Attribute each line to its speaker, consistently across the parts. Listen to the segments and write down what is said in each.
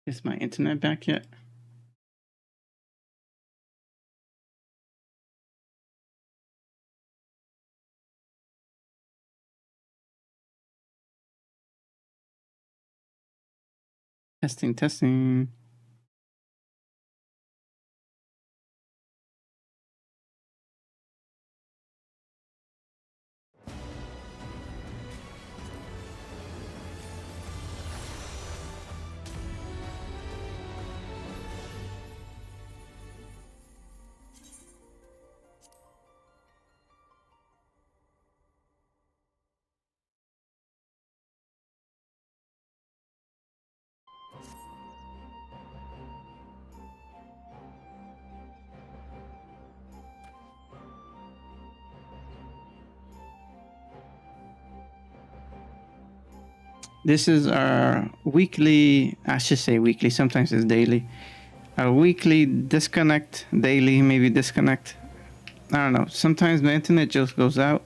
Speaker 1: Is my internet back yet? Testing, testing. This is our weekly, I should say weekly, sometimes it's daily. Our weekly disconnect, daily, maybe disconnect. I don't know. Sometimes the internet just goes out.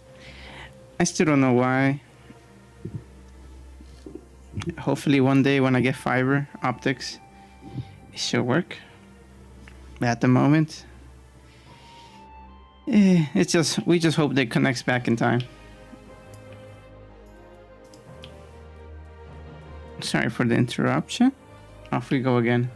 Speaker 1: I still don't know why. Hopefully one day when I get fiber optics, it should work. But at the moment, it's just, we just hope that it connects back in time. Sorry for the interruption. Off we go again.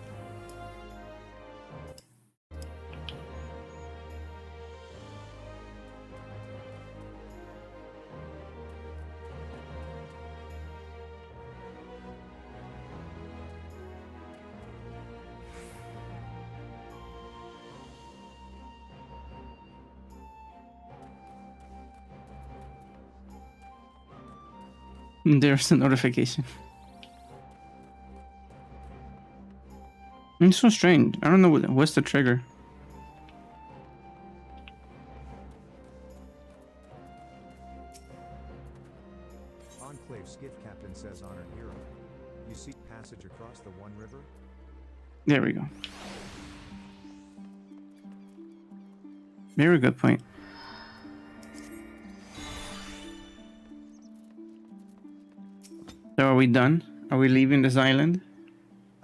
Speaker 1: There's a notification. It's so strange. I don't know what's the trigger.
Speaker 2: Enclave skiff captain says honored hero. You seek passage across the One River?
Speaker 1: There we go. Very good point. So are we done? Are we leaving this island?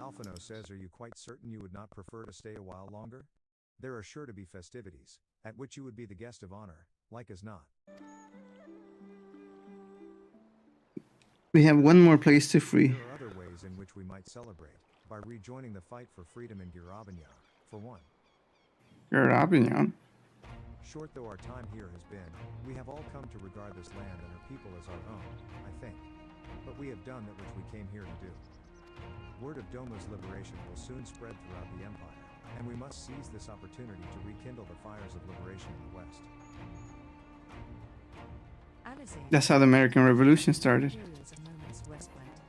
Speaker 2: Alphino says, are you quite certain you would not prefer to stay a while longer? There are sure to be festivities, at which you would be the guest of honor, like as not.
Speaker 1: We have one more place to free.
Speaker 2: There are other ways in which we might celebrate, by rejoining the fight for freedom in Girabignan, for one.
Speaker 1: Girabignan?
Speaker 2: Short though our time here has been, we have all come to regard this land and her people as our own, I think. But we have done that which we came here to do. Word of Doma's liberation will soon spread throughout the empire, and we must seize this opportunity to rekindle the fires of liberation in the West.
Speaker 1: That's how the American Revolution started.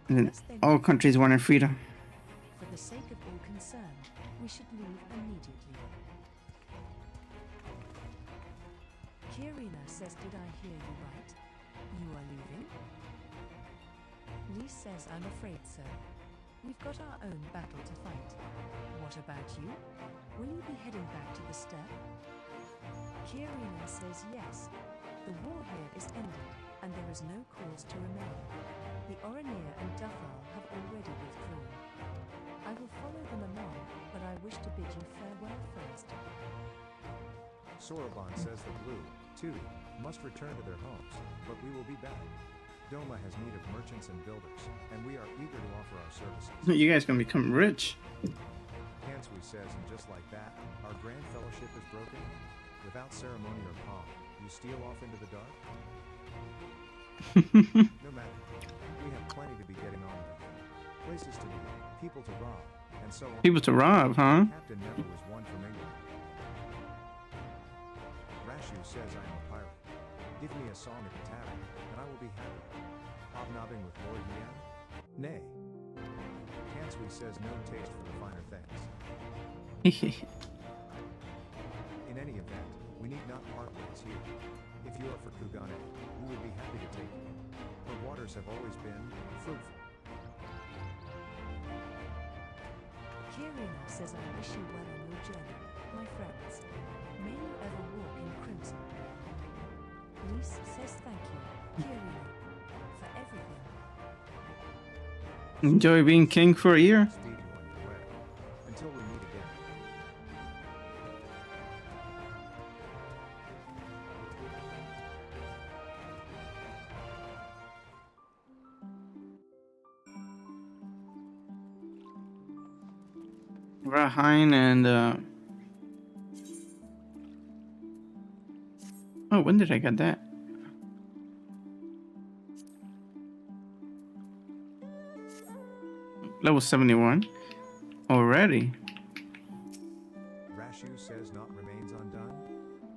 Speaker 1: And then all countries wanted freedom.
Speaker 3: For the sake of all concerned, we should leave immediately. Kirina says, did I hear you right? You are leaving? Lise says, I'm afraid so. We've got our own battle to fight. What about you? Will you be heading back to the steppe? Kirina says yes. The war here is ended, and there is no cause to remain. The Oranir and Duffal have already withdrawn. I will follow them along, but I wish to bid you farewell first.
Speaker 2: Soroban says the Blue, too, must return to their homes, but we will be back. Doma has need of merchants and builders, and we are eager to offer our services.
Speaker 1: You guys gonna become rich.
Speaker 2: Hansui says, and just like that, our grand fellowship is broken. Without ceremony or pomp, you steal off into the dark? No matter. We have plenty to be getting on with. Places to meet, people to rob, and so on.
Speaker 1: People to rob, huh?
Speaker 2: Captain never was one for mingling. Rashu says I am a pirate. Give me a song at the tavern, and I will be happy. Hobnobbing with Lord Mian? Nay. Hansui says no taste for the finer things. In any event, we need not part ways here. If you are for Kugane, we would be happy to take you. Her waters have always been fruitful.
Speaker 3: Kirina says I wish you well on your journey, my friends. May you ever walk in crimson. Lise says thank you, Kirina, for everything.
Speaker 1: Enjoy being king for a year.
Speaker 2: Speedy one,
Speaker 1: Rahain and oh, when did I get that? Level 71 already.
Speaker 2: Rashu says naught remains undone.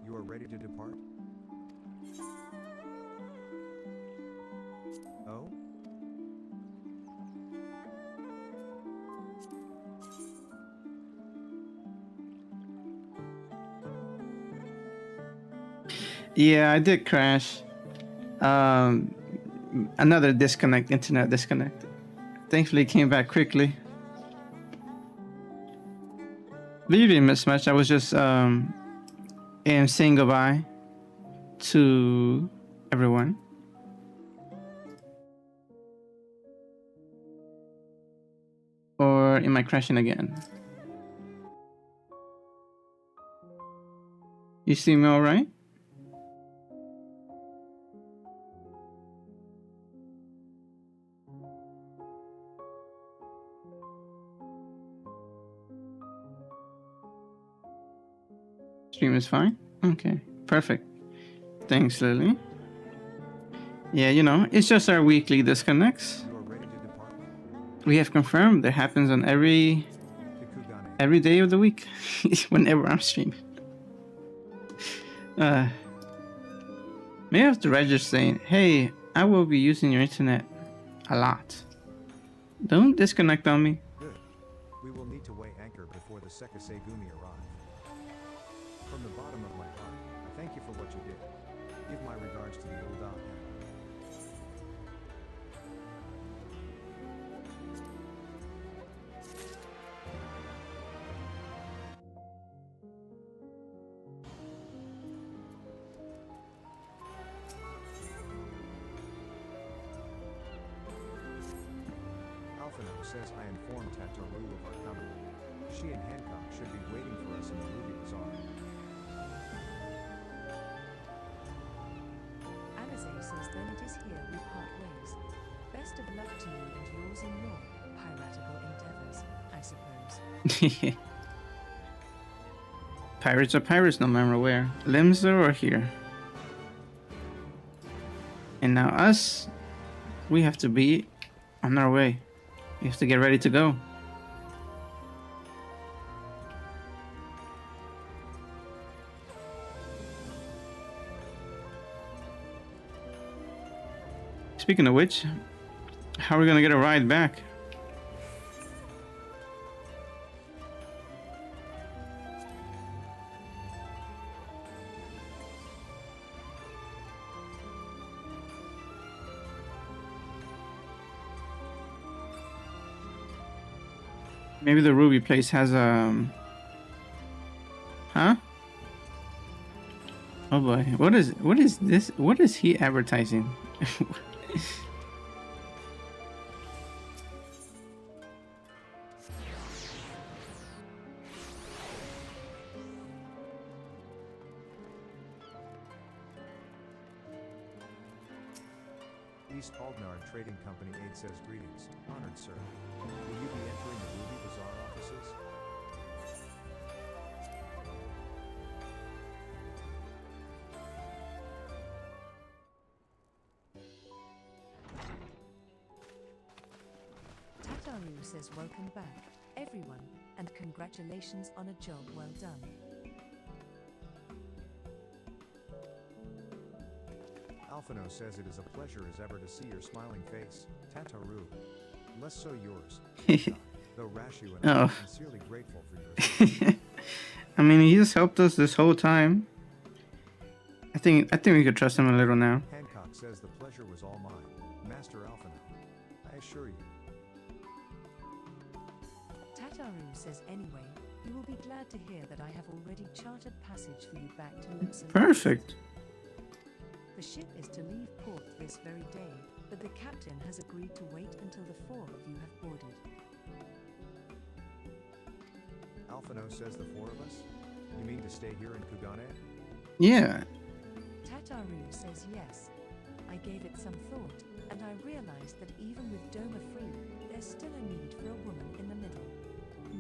Speaker 2: You are ready to depart? Oh?
Speaker 1: Yeah, I did crash. Another disconnect, internet disconnect. Thankfully, it came back quickly. But you didn't miss much. I was just saying goodbye to everyone. Or am I crashing again? You see me all right? Stream is fine? Okay, perfect. Thanks, Lily. Yeah, you know, it's just our weekly disconnects.
Speaker 2: You are ready to depart?
Speaker 1: We have confirmed that happens on every
Speaker 2: To Kugane.
Speaker 1: day of the week, whenever I'm streaming. Maybe I have to register saying, hey, I will be using your internet a lot. Don't disconnect on me.
Speaker 2: Good. We will need to weigh anchor before the Sekisegumi arrive. From the bottom of my heart, I thank you for what you did. Give my regards to the old Dom. Alphino says I informed Tatoru of our coming. She and Hancock should be waiting for us in the Ruby Bazaar.
Speaker 3: Alize says then it is here we part ways. Best of luck to you and yours in your piratical endeavors, I suppose.
Speaker 1: Pirates are pirates no matter where. Limsa or here. And now us, we have to be on our way. We have to get ready to go. Speaking of which, how are we gonna get a ride back? Maybe the Ruby place has huh? Oh boy, what is this? What is he advertising?
Speaker 2: East Aldnar Trading Company aide says greetings, honored sir. Will you be entering the Ruby Bazaar offices?
Speaker 3: Tataru says welcome back, everyone, and congratulations on a job well done.
Speaker 2: Alphino says it is a pleasure as ever to see your smiling face, Tataru. Less so yours, Hancock, though Rashu and I
Speaker 1: Oh.
Speaker 2: are sincerely grateful for your service.
Speaker 1: I mean, he just helped us this whole time. I think we could trust him a little now.
Speaker 2: Hancock says the pleasure was all mine, Master Alphino. I assure you.
Speaker 3: Tataru says anyway, you will be glad to hear that I have already chartered passage for you back to Luxembourg.
Speaker 1: Perfect.
Speaker 3: The ship is to leave port this very day, but the captain has agreed to wait until the four of you have boarded.
Speaker 2: Alphino says the four of us? You mean to stay here in Kugane?
Speaker 1: Yeah.
Speaker 3: Tataru says yes. I gave it some thought, and I realized that even with Doma free, there's still a need for a woman in the middle.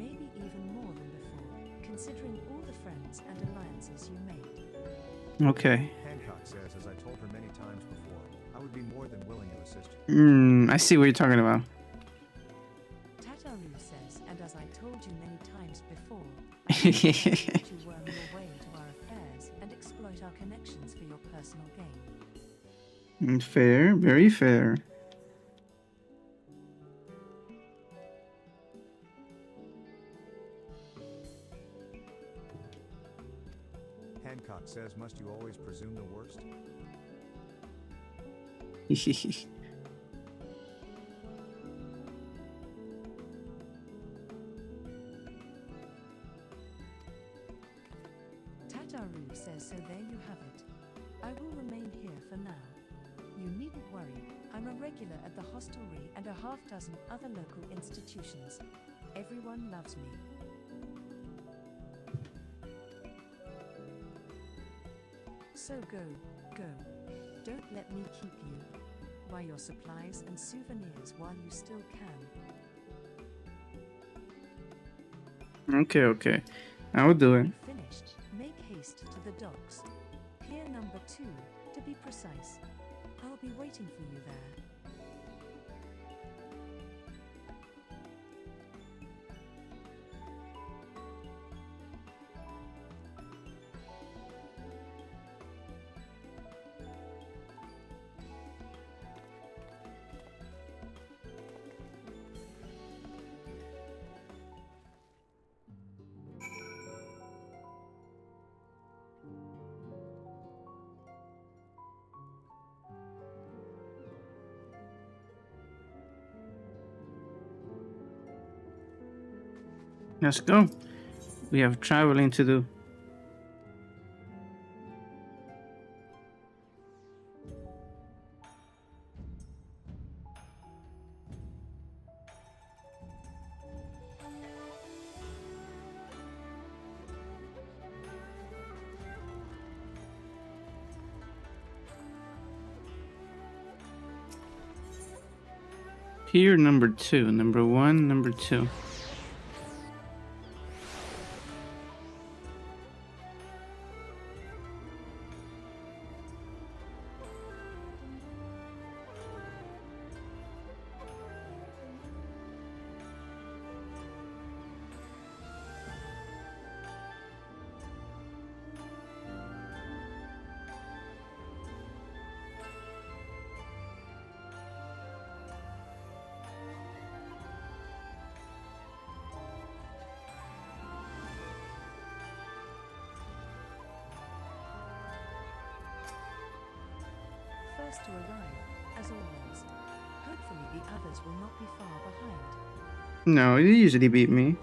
Speaker 3: maybe even more than before, considering all the friends and alliances you made.
Speaker 1: Okay.
Speaker 2: Hancock says, as I told her many times before, I would be more than willing to assist you.
Speaker 1: I see what you're talking about.
Speaker 3: Tataru says, and as I told you many times before, I would not let you worm your way into our affairs and exploit our connections for your personal gain.
Speaker 1: Fair, very fair.
Speaker 2: Hancock says, must you always presume the worst?
Speaker 3: Tataru says, so there you have it. I will remain here for now. You needn't worry, I'm a regular at the hostelry and a half dozen other local institutions. Everyone loves me. So go. Don't let me keep you. Buy your supplies and souvenirs while you still can.
Speaker 1: Okay. I will do it.
Speaker 3: Finished. Make haste to the docks. Pier number 2, to be precise. I'll be waiting for you there.
Speaker 1: Let's go. We have traveling to do. Pier number 2, number 1, number 2.
Speaker 3: First to arrive, as always. Hopefully the others will not be far behind.
Speaker 1: No, you usually beat me.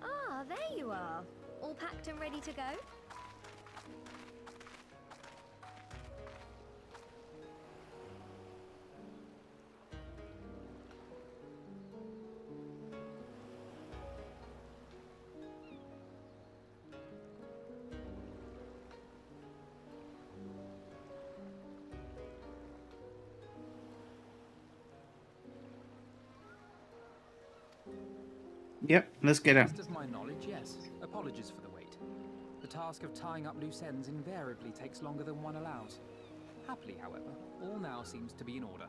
Speaker 4: Ah, there you are. All packed and ready to go?
Speaker 1: Yep, let's get out.
Speaker 5: Best of my knowledge, yes. Apologies for the wait. The task of tying up loose ends invariably takes longer than one allows. Happily, however, all now seems to be in order.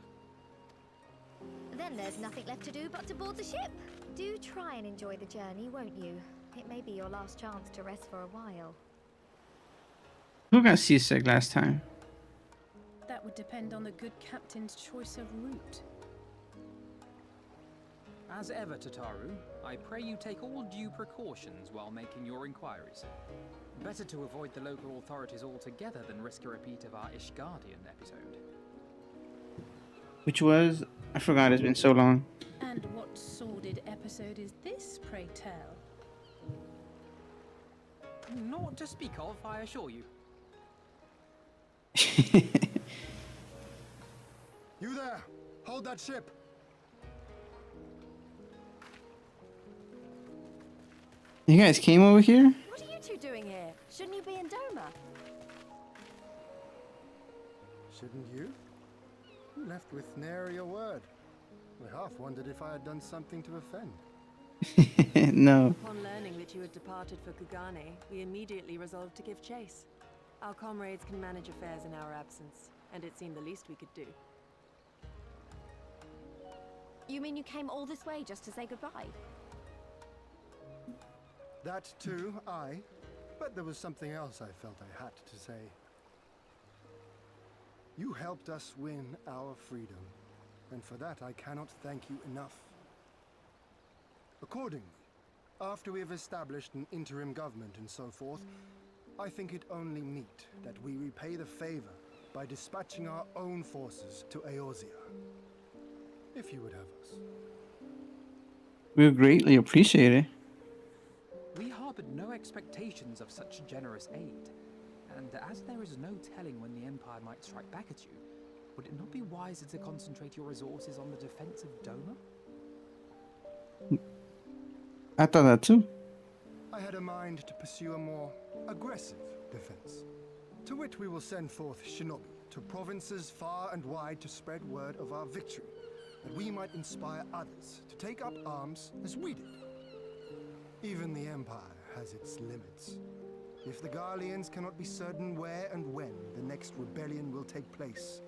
Speaker 4: Then there's nothing left to do but to board the ship. Do try and enjoy the journey, won't you? It may be your last chance to rest for a while.
Speaker 1: Who got seasick last time?
Speaker 6: That would depend on the good captain's choice of route.
Speaker 5: As ever, Tataru, I pray you take all due precautions while making your inquiries. Better to avoid the local authorities altogether than risk a repeat of our Ishgardian episode.
Speaker 1: Which was, I forgot. It's been so long.
Speaker 6: And what sordid episode is this, pray tell?
Speaker 5: Not to speak of, I assure you.
Speaker 2: You there! Hold that ship!
Speaker 1: You guys came over here?
Speaker 7: What are you two doing here? Shouldn't you be in Doma?
Speaker 2: Shouldn't you? You left with nary a word. I half wondered if I had done something to offend.
Speaker 1: No.
Speaker 7: Upon learning that you had departed for Kugane, we immediately resolved to give chase. Our comrades can manage affairs in our absence, and it seemed the least we could do.
Speaker 4: You mean you came all this way just to say goodbye?
Speaker 2: That too, aye. But there was something else I felt I had to say. You helped us win our freedom, and for that I cannot thank you enough. Accordingly, after we have established an interim government and so forth, I think it only meet that we repay the favor by dispatching our own forces to Eorzea. If you would have us.
Speaker 1: We greatly appreciate it.
Speaker 5: We harbored no expectations of such generous aid, and as there is no telling when the Empire might strike back at you, would it not be wiser to concentrate your resources on the defense of Doma?
Speaker 1: I thought that too.
Speaker 2: I had a mind to pursue a more aggressive defense, to which we will send forth shinobi to provinces far and wide to spread word of our victory, that we might inspire others to take up arms as we did. Even the Empire has its limits. If the Garleans cannot be certain where and when the next rebellion will take place,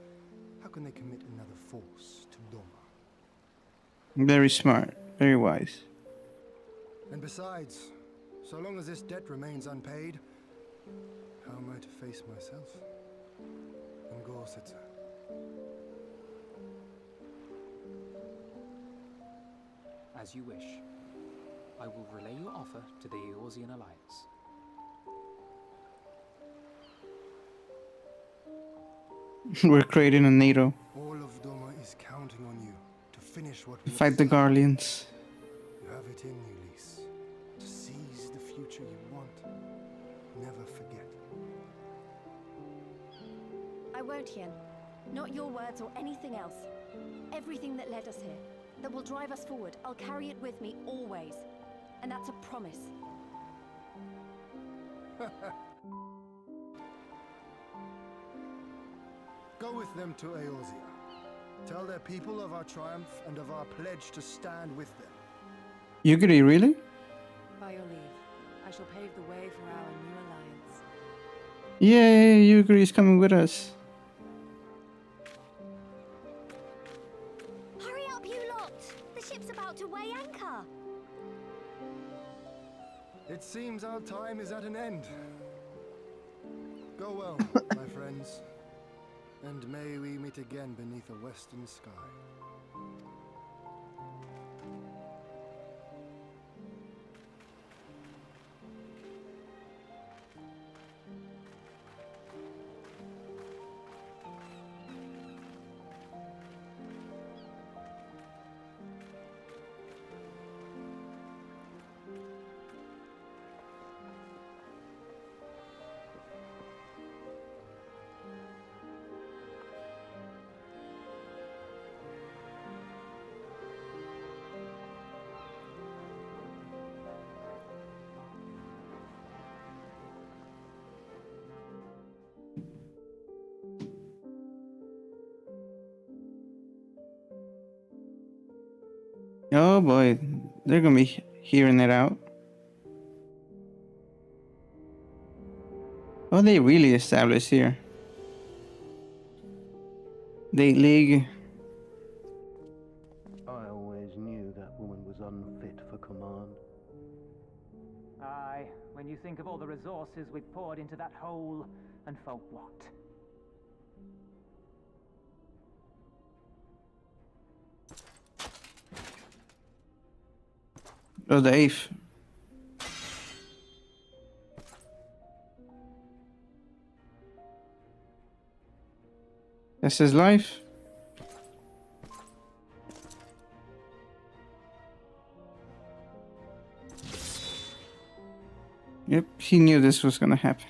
Speaker 2: how can they commit another force to Doma?
Speaker 1: Very smart. Very wise.
Speaker 2: And besides, so long as this debt remains unpaid, how am I to face myself and Gorsetzer?
Speaker 5: As you wish. I will relay your offer to the Eorzean Alliance.
Speaker 1: We're creating a NATO.
Speaker 2: All of Doma is counting on you to finish what we have
Speaker 1: Fight the
Speaker 2: started.
Speaker 1: Garleans.
Speaker 2: You have it in you, Lise. To seize the future you want. Never forget.
Speaker 4: I won't, Hien. Not your words or anything else. Everything that led us here, that will drive us forward, I'll carry it with me always. And that's a promise.
Speaker 2: Go with them to Eorzea. Tell their people of our triumph and of our pledge to stand with them.
Speaker 1: Yugiri, really?
Speaker 7: By your leave, I shall pave the way for our new alliance.
Speaker 1: Yay, Yugiri is coming with us.
Speaker 4: Hurry up, you lot! The ship's about to weigh anchor!
Speaker 2: It seems our time is at an end. Go well, my friends. And may we meet again beneath a western sky.
Speaker 1: Oh boy, they're gonna be hearing it out. Oh, they really established here. Date League.
Speaker 8: I always knew that woman was unfit for command.
Speaker 9: Aye, when you think of all the resources we've poured into that hole, and for what?
Speaker 1: Oh, the 8th. That's his life. He knew this was gonna happen.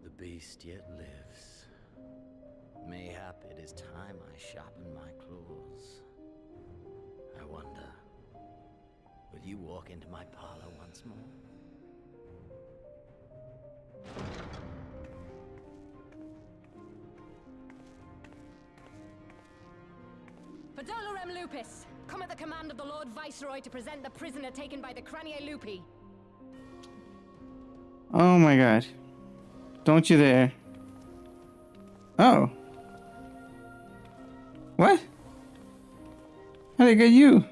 Speaker 10: The beast yet lives. Mayhap it is time I sharpen my claws. I wonder, will you walk into my parlor once more?
Speaker 4: Pedolorem Lupus! Come at the command of the Lord Viceroy to present the prisoner taken by the Cranie Lupi.
Speaker 1: Oh my god. Don't you dare. Oh. What? How did I get you?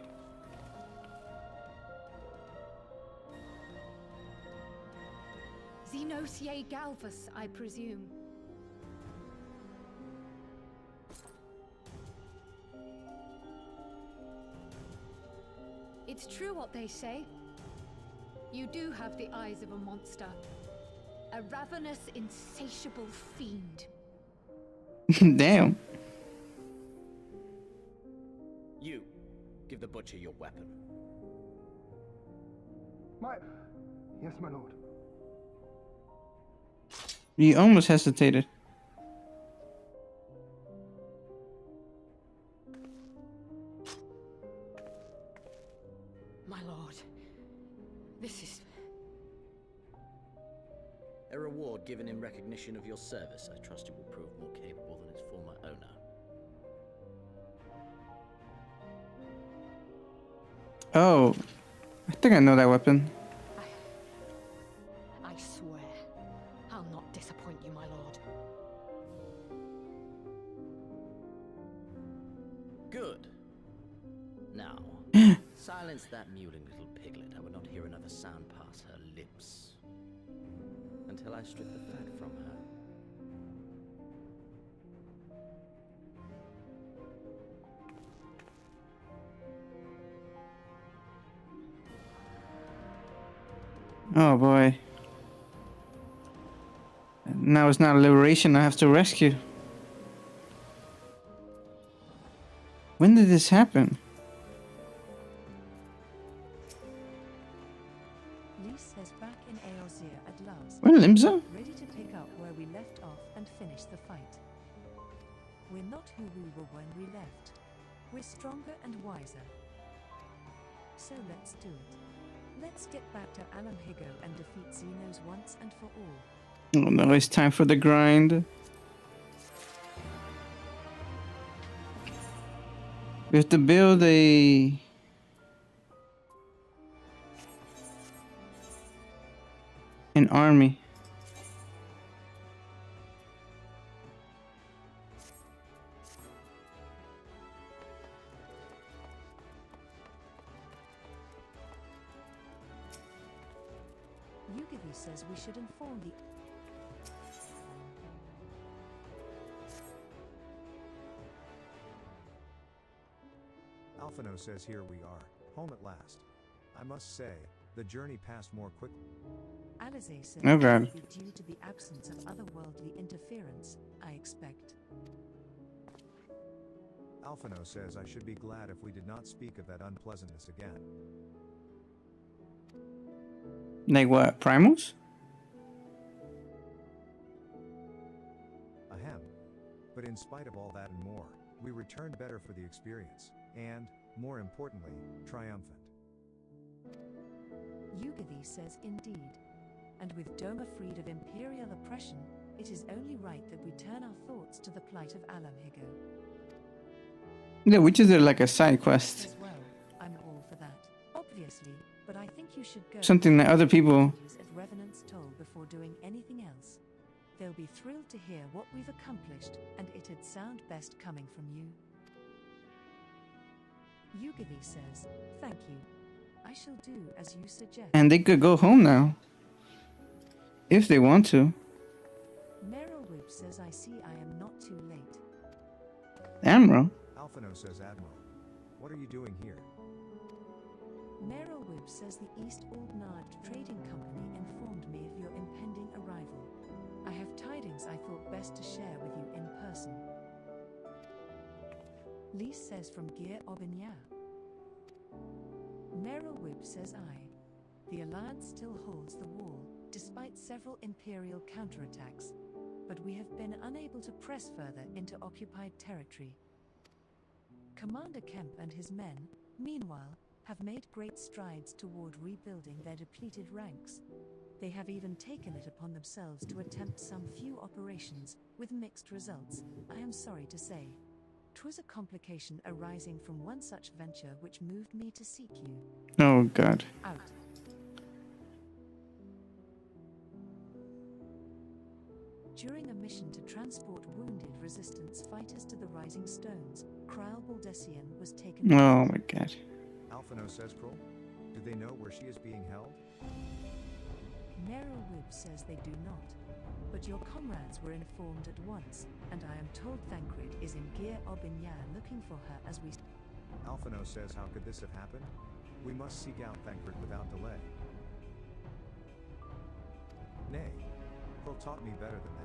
Speaker 4: Xenosier Galvus, I presume. It's true what they say. You do have the eyes of a monster. A ravenous, insatiable fiend.
Speaker 1: Damn.
Speaker 10: You, give the butcher your weapon.
Speaker 8: Yes, my lord.
Speaker 1: You almost hesitated.
Speaker 4: My lord, this is...
Speaker 10: A reward given in recognition of your service. I trust it will prove more capable than its former owner.
Speaker 1: Oh. I think I know that weapon.
Speaker 4: I swear, I'll not disappoint you, my lord.
Speaker 10: Good. Now, silence that mewling little piglet. I will not hear another sound pass her lips. Until I strip the fat from her.
Speaker 1: Oh boy. Now it's not a liberation I have to rescue. When did this happen?
Speaker 3: Lys says back in Eorzea at last.
Speaker 1: When Limsa?
Speaker 3: Ready to pick up where we left off and finish the fight. We're not who we were when we left. We're stronger and wiser. So let's do it. Let's get back to Alam Higo and defeat Xenos once and for all.
Speaker 1: Oh no, it's time for the grind. We have to build an army.
Speaker 3: Yugavi says we should inform the...
Speaker 2: Alphino says here we are, home at last. I must say, the journey passed more quickly.
Speaker 3: Alize says
Speaker 1: Oh
Speaker 3: it
Speaker 1: god.
Speaker 3: will be due to the absence of otherworldly interference, I expect.
Speaker 2: Alphino says I should be glad if we did not speak of that unpleasantness again.
Speaker 1: Like what? Primals?
Speaker 2: Ahem. But in spite of all that and more, we returned better for the experience, and, more importantly, triumphant.
Speaker 3: Yugavi says indeed. And with Doma freed of imperial oppression, it is only right that we turn our thoughts to the plight of Alam Higo.
Speaker 1: Yeah, which is like a side quest.
Speaker 3: As well, I'm all for that. Obviously, but I think you should go...
Speaker 1: Something that other people...
Speaker 3: ...at Revenant's Toll before doing anything else. They'll be thrilled to hear what we've accomplished, and it'd sound best coming from you. Yugavi says, thank you. I shall do as you suggest.
Speaker 1: And they could go home now. If they want to.
Speaker 3: Merylwib says I see I am not too late.
Speaker 1: Admiral?
Speaker 2: Alphino says Admiral. What are you doing here?
Speaker 3: Merylwib says the East Aldnard Trading Company informed me of your impending arrival. I have tidings I thought best to share with you in person. Lys says from Gear Obinya. Nerowib says aye. The Alliance still holds the wall, despite several Imperial counterattacks, but we have been unable to press further into occupied territory. Commander Kemp and his men, meanwhile, have made great strides toward rebuilding their depleted ranks. They have even taken it upon themselves to attempt some few operations, with mixed results, I am sorry to say. 'Twas a complication arising from one such venture which moved me to seek you.
Speaker 1: Oh God.
Speaker 3: Out. During a mission to transport wounded Resistance fighters to the Rising Stones, Kryl Baldessian was taken.
Speaker 1: Oh my God.
Speaker 2: Alphino says, Kroll? Do they know where she is being held?
Speaker 3: Nerowib says they do not, but your comrades were informed at once, and I am told Thancred is in Gir Obinyan looking for her as we...
Speaker 2: Alphino says, how could this have happened? We must seek out Thancred without delay. Nay, Kroll taught me better than that.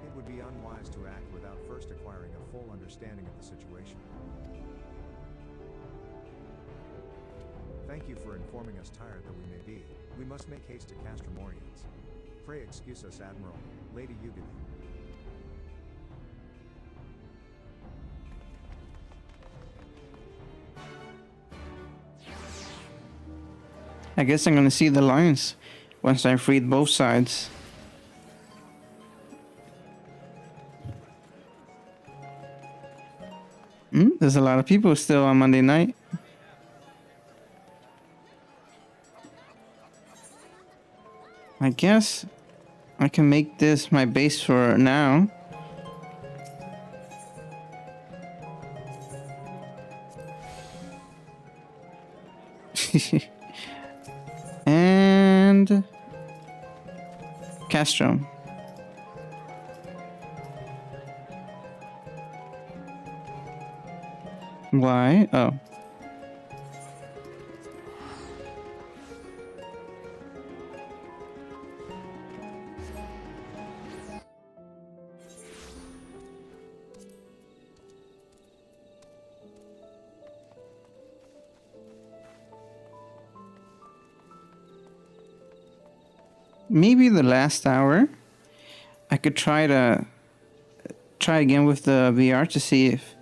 Speaker 2: It would be unwise to act without first acquiring a full understanding of the situation. Thank you for informing us, tired though we may be. We must make haste to Castromorians. Pray excuse us, Admiral, Lady Yugani.
Speaker 1: I guess I'm gonna see the lines once I freed both sides. There's a lot of people still on Monday night. I guess I can make this my base for now. And Castro. Why? Oh. Maybe the last hour I could try again with the VR to see if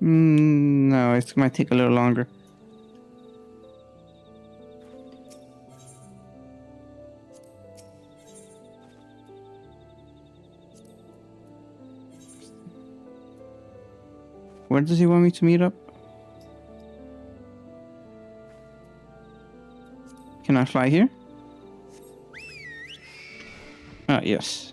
Speaker 1: no, it might take a little longer. Where does he want me to meet up? Can I fly here? Ah, yes.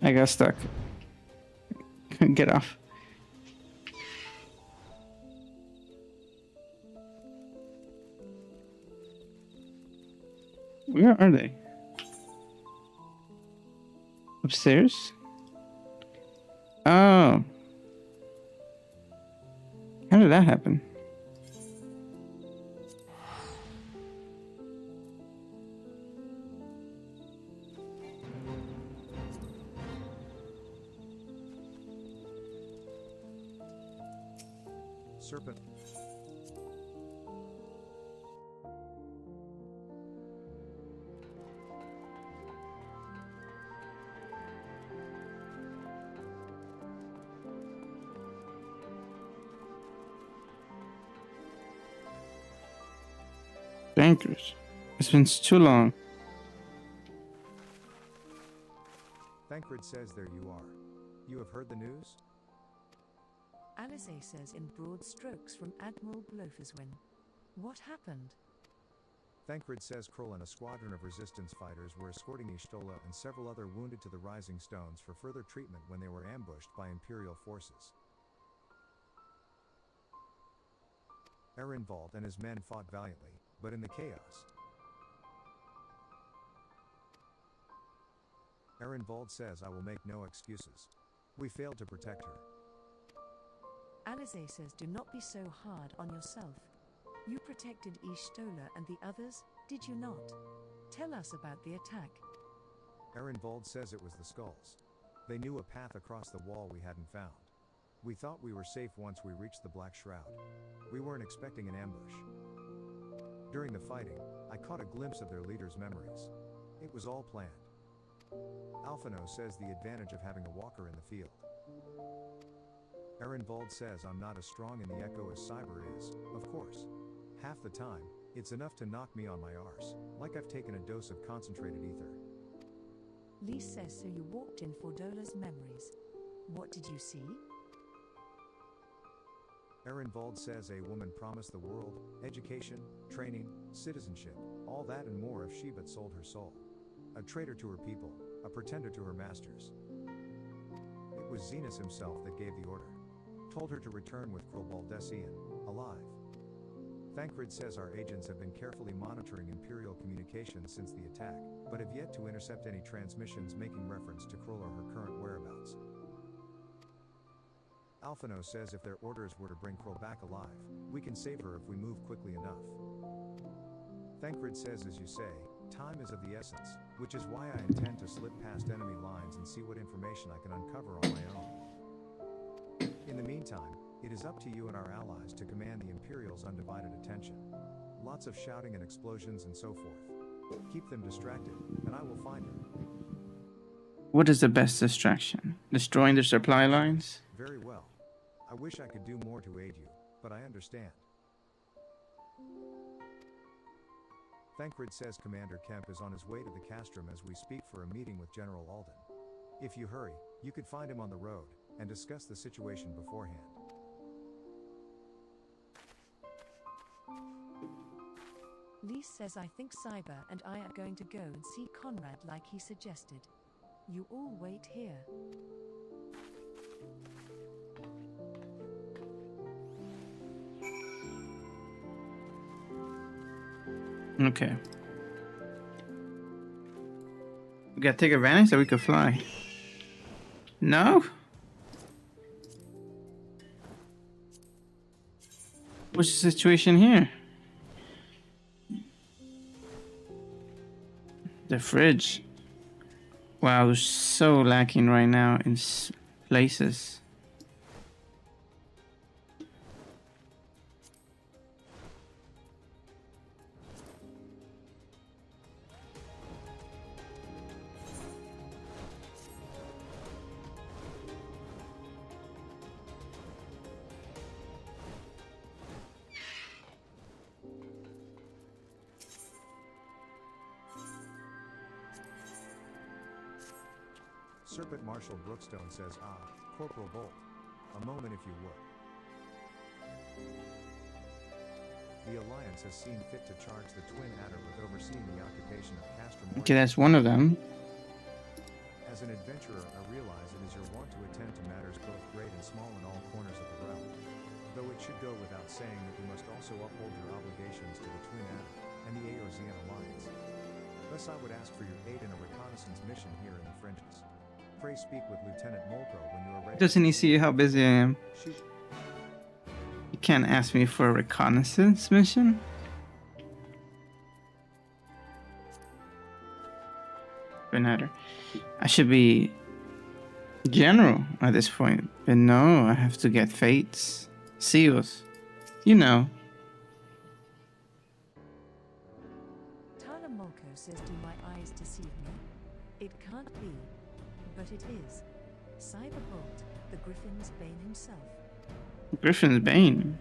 Speaker 1: I got stuck. Get off. Where are they? Upstairs? Oh. How did that happen?
Speaker 2: Serpent.
Speaker 1: Bankers. It's been too long.
Speaker 2: Thancred says there you are. You have heard the news?
Speaker 3: Alizé says in broad strokes from Admiral Blofuswin. What happened?
Speaker 2: Thancred says Krull and a squadron of resistance fighters were escorting Y'shtola and several other wounded to the Rising Stones for further treatment when they were ambushed by Imperial forces. Erenvald and his men fought valiantly, but in the chaos. Erenvald says I will make no excuses. We failed to protect her.
Speaker 3: Alizé says do not be so hard on yourself. You protected Y'shtola and the others, did you not? Tell us about the attack.
Speaker 2: Erenvald says it was the skulls. They knew a path across the wall we hadn't found. We thought we were safe once we reached the Black Shroud. We weren't expecting an ambush. During the fighting, I caught a glimpse of their leader's memories. It was all planned. Alphino says the advantage of having a walker in the field. Erenvald says I'm not as strong in the Echo as Cyber is, of course. Half the time, it's enough to knock me on my arse, like I've taken a dose of concentrated ether.
Speaker 3: Lee says so you walked in Fordola's memories. What did you see?
Speaker 2: Erenvald says a woman promised the world, education, training, citizenship, all that and more if she but sold her soul. A traitor to her people, a pretender to her masters. It was Xenos himself that gave the order. Told her to return with Krull Baldessian, alive. Thancred says our agents have been carefully monitoring Imperial communications since the attack, but have yet to intercept any transmissions making reference to Krull or her current whereabouts. Alphino says if their orders were to bring Krull back alive, we can save her if we move quickly enough. Thancred says as you say, time is of the essence, which is why I intend to slip past enemy lines and see what information I can uncover on my own. In the meantime, it is up to you and our allies to command the Imperials' undivided attention. Lots of shouting and explosions and so forth. Keep them distracted, and I will find her.
Speaker 1: What is the best distraction? Destroying the supply lines?
Speaker 2: Very well. I wish I could do more to aid you, but I understand. Thancred says Commander Kemp is on his way to the castrum as we speak for a meeting with General Alden. If you hurry, you could find him on the road, and discuss the situation beforehand.
Speaker 3: Lee says I think Cyber and I are going to go and see Conrad like he suggested. You all wait here.
Speaker 1: Okay. We gotta take advantage that we could fly. No? What's the situation here? The fridge. Wow, we're so lacking right now in places.
Speaker 2: Serpent Marshal Brookstone says, Corporal Bolt. A moment if you would. The Alliance has seen fit to charge the Twin Adder with overseeing the occupation of Castrum.
Speaker 1: Okay, that's one of them.
Speaker 2: As an adventurer, I realize it is your want to attend to matters both great and small in all corners of the realm. Though it should go without saying that you must also uphold your obligations to the Twin Adder and the Eorzean Alliance. Thus I would ask for your aid in a reconnaissance mission here in the fringes. Pray speak with Lieutenant Molko when you are ready.
Speaker 1: Doesn't he see how busy I am? You can't ask me for a reconnaissance mission? Benader. I should be general at this point. But no, I have to get fates. Seals. You know.
Speaker 3: Tala Molko says, do my eyes deceive me? It can't be. But it is. Cyberbolt, the Griffin's Bane himself.
Speaker 1: Griffin's Bane?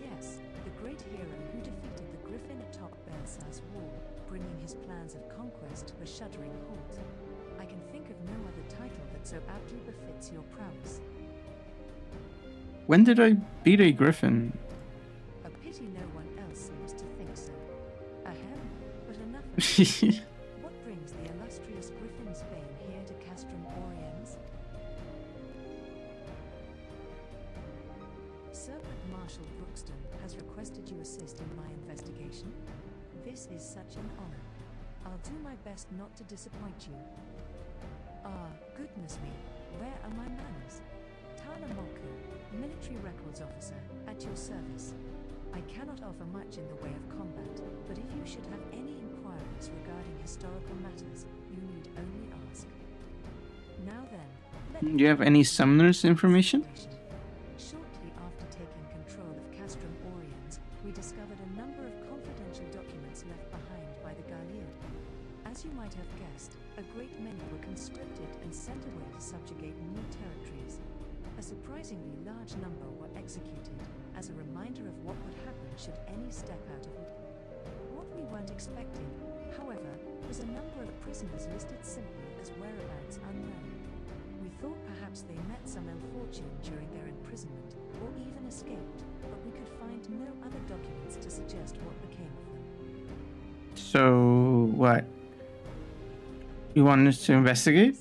Speaker 3: Yes, the great hero who defeated the Griffin atop Belsar's wall, bringing his plans of conquest to a shuddering halt. I can think of no other title that so aptly befits your prowess.
Speaker 1: When did I beat a Griffin?
Speaker 3: A pity no one What brings the illustrious Griffin's Bane here to Castrum Oriens? Serpent Marshal Brookston has requested you assist in my investigation. This is such an honor. I'll do my best not to disappoint you. Ah, goodness me, where are my manners? Tana Moku, military records officer, at your service. I cannot offer much in the way of combat, but if you should have any inquiries regarding historical matters, you need only ask. Now then,
Speaker 1: Do you have any summoners information?
Speaker 3: Shortly after taking control of Castrum Oriens, we discovered a number of confidential documents left behind by the Gallian. As you might have guessed, a great many were conscripted and sent away to subjugate new territories. A surprisingly large number were executed, as a reminder of what would happen should any step out of it. What we weren't expecting, however, was a number of prisoners listed simply as whereabouts unknown. We thought perhaps they met some ill fortune during their imprisonment, or even escaped, but we could find no other documents to suggest what became of them.
Speaker 1: So, what? You want us to investigate?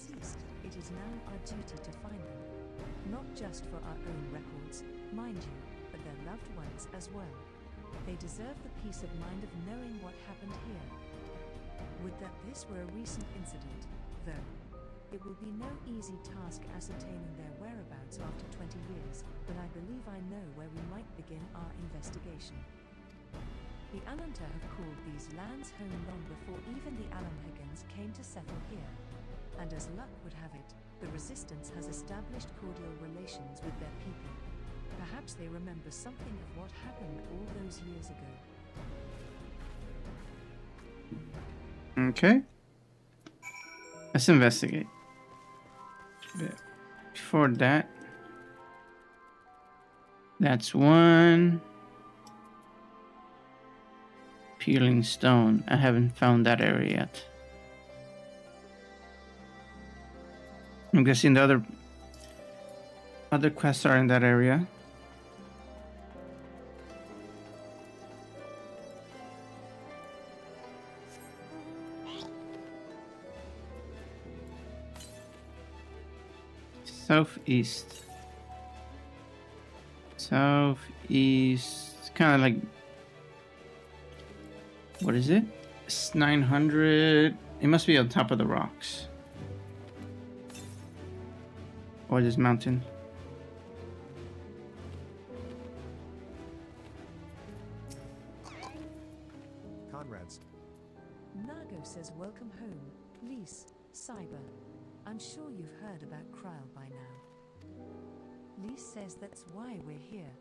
Speaker 3: It is now our duty to find them, not just for our own records, mind you, but their loved ones as well. They deserve the peace of mind of knowing what happened here. Would that this were a recent incident, though. It will be no easy task ascertaining their whereabouts after 20 years, but I believe I know where we might begin our investigation. The Alunta have called these lands home long before even the Alumhigans came to settle here. And as luck would have it, the Resistance has established cordial relations with their people. Perhaps they remember something of what happened all those years ago.
Speaker 1: Okay. Let's investigate. But before that, that's one. Peeling stone. I haven't found that area yet. I'm guessing the other quests are in that area. Southeast. Southeast. Kind of like. What is it? It's 900. It must be on top of the rocks. Or this mountain.
Speaker 2: Conrad's.
Speaker 3: Nago says welcome home, Lise, Cyber. I'm sure you've heard about Kryl by now. Lise says that's why we're here.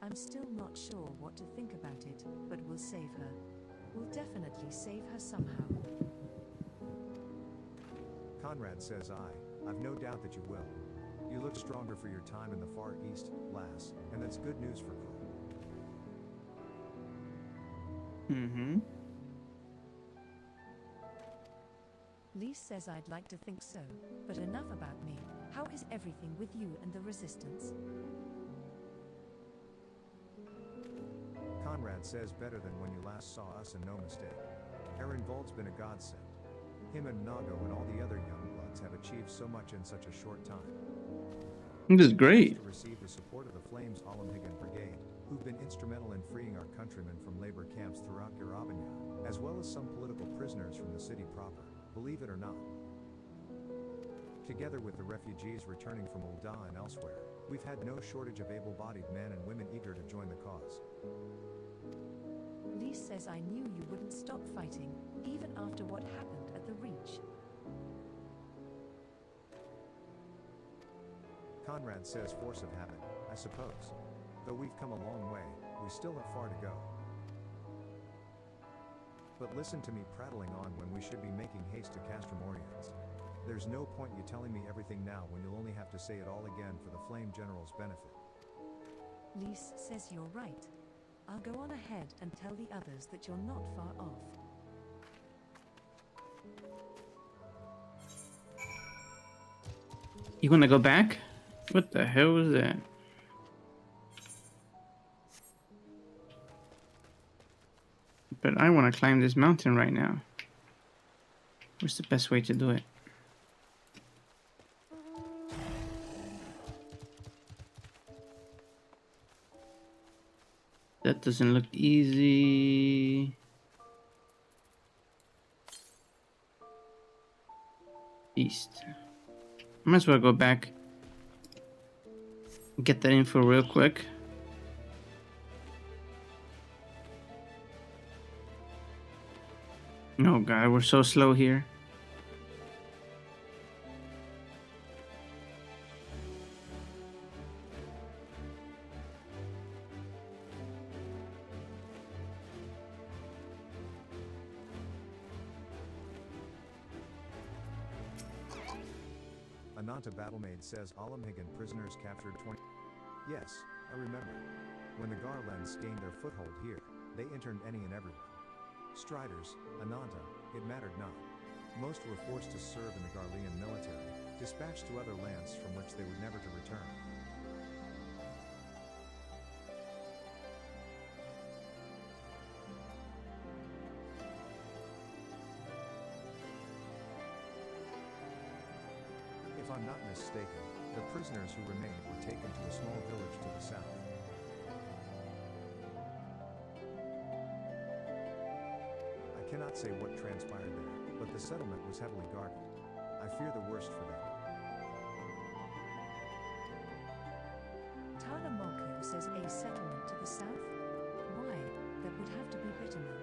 Speaker 3: I'm still not sure what to think about it, but we'll save her. We'll definitely save her somehow.
Speaker 2: Conrad says I've no doubt that you will. You look stronger for your time in the Far East, lass, and that's good news for Kryl.
Speaker 1: Mm-hmm.
Speaker 3: Lise says I'd like to think so, but enough about me. How is everything with you and the Resistance?
Speaker 2: Conrad says better than when you last saw us and no mistake. Aaron Vold's been a godsend. Him and Nago and all the other young bloods have achieved so much in such a short time.
Speaker 1: This is great.
Speaker 2: To receive the support of the Flames Alumhigan Brigade, who've been instrumental in freeing our countrymen from labor camps throughout Garavagna, as well as some political prisoners from the city proper, believe it or not. Together with the refugees returning from Ul'dah and elsewhere, we've had no shortage of able-bodied men and women eager to join the cause.
Speaker 3: Lise says I knew you wouldn't stop fighting, even after what happened at the Reach.
Speaker 2: Conrad says force of habit, I suppose. Though we've come a long way, we still have far to go. But listen to me prattling on when we should be making haste to Castrum Oriens. There's no point you telling me everything now when you'll only have to say it all again for the Flame General's benefit.
Speaker 3: Lise says you're right. I'll go on ahead and tell the others that you're not far off.
Speaker 1: You wanna go back? What the hell was that? But I wanna climb this mountain right now. What's the best way to do it? That doesn't look easy. East. Might as well go back. Get that info real quick. Oh god, we're so slow here.
Speaker 2: Ananta Battlemaid says Alamhigan prisoners captured 20. Yes, I remember. When the Garlands gained their foothold here, they interned any and everyone. Striders, Ananta, it mattered not. Most were forced to serve in the Garlean military, dispatched to other lands from which they would never to return. If I'm not mistaken, the prisoners who remained were taken to a small village to the south. I cannot say what transpired there, but the settlement was heavily guarded. I fear the worst for them.
Speaker 3: Talamoko says a settlement to the south? Why, that would have to be Bitterman.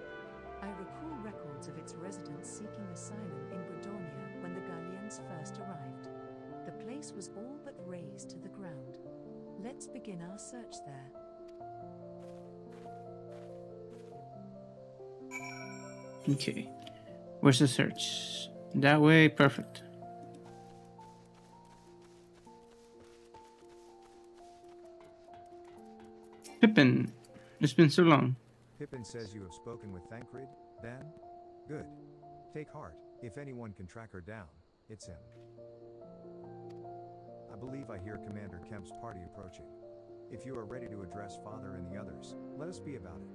Speaker 3: I recall records of its residents seeking asylum in Bredonia when the Gallians first arrived. The place was all but razed to the ground. Let's begin our search there.
Speaker 1: Okay. Where's the search? That way, perfect. Pippin, it's been so long.
Speaker 2: Pippin says you have spoken with Thancred, then? Good. Take heart, if anyone can track her down, it's him. I believe I hear Commander Kemp's party approaching. If you are ready to address Father and the others, let us be about it.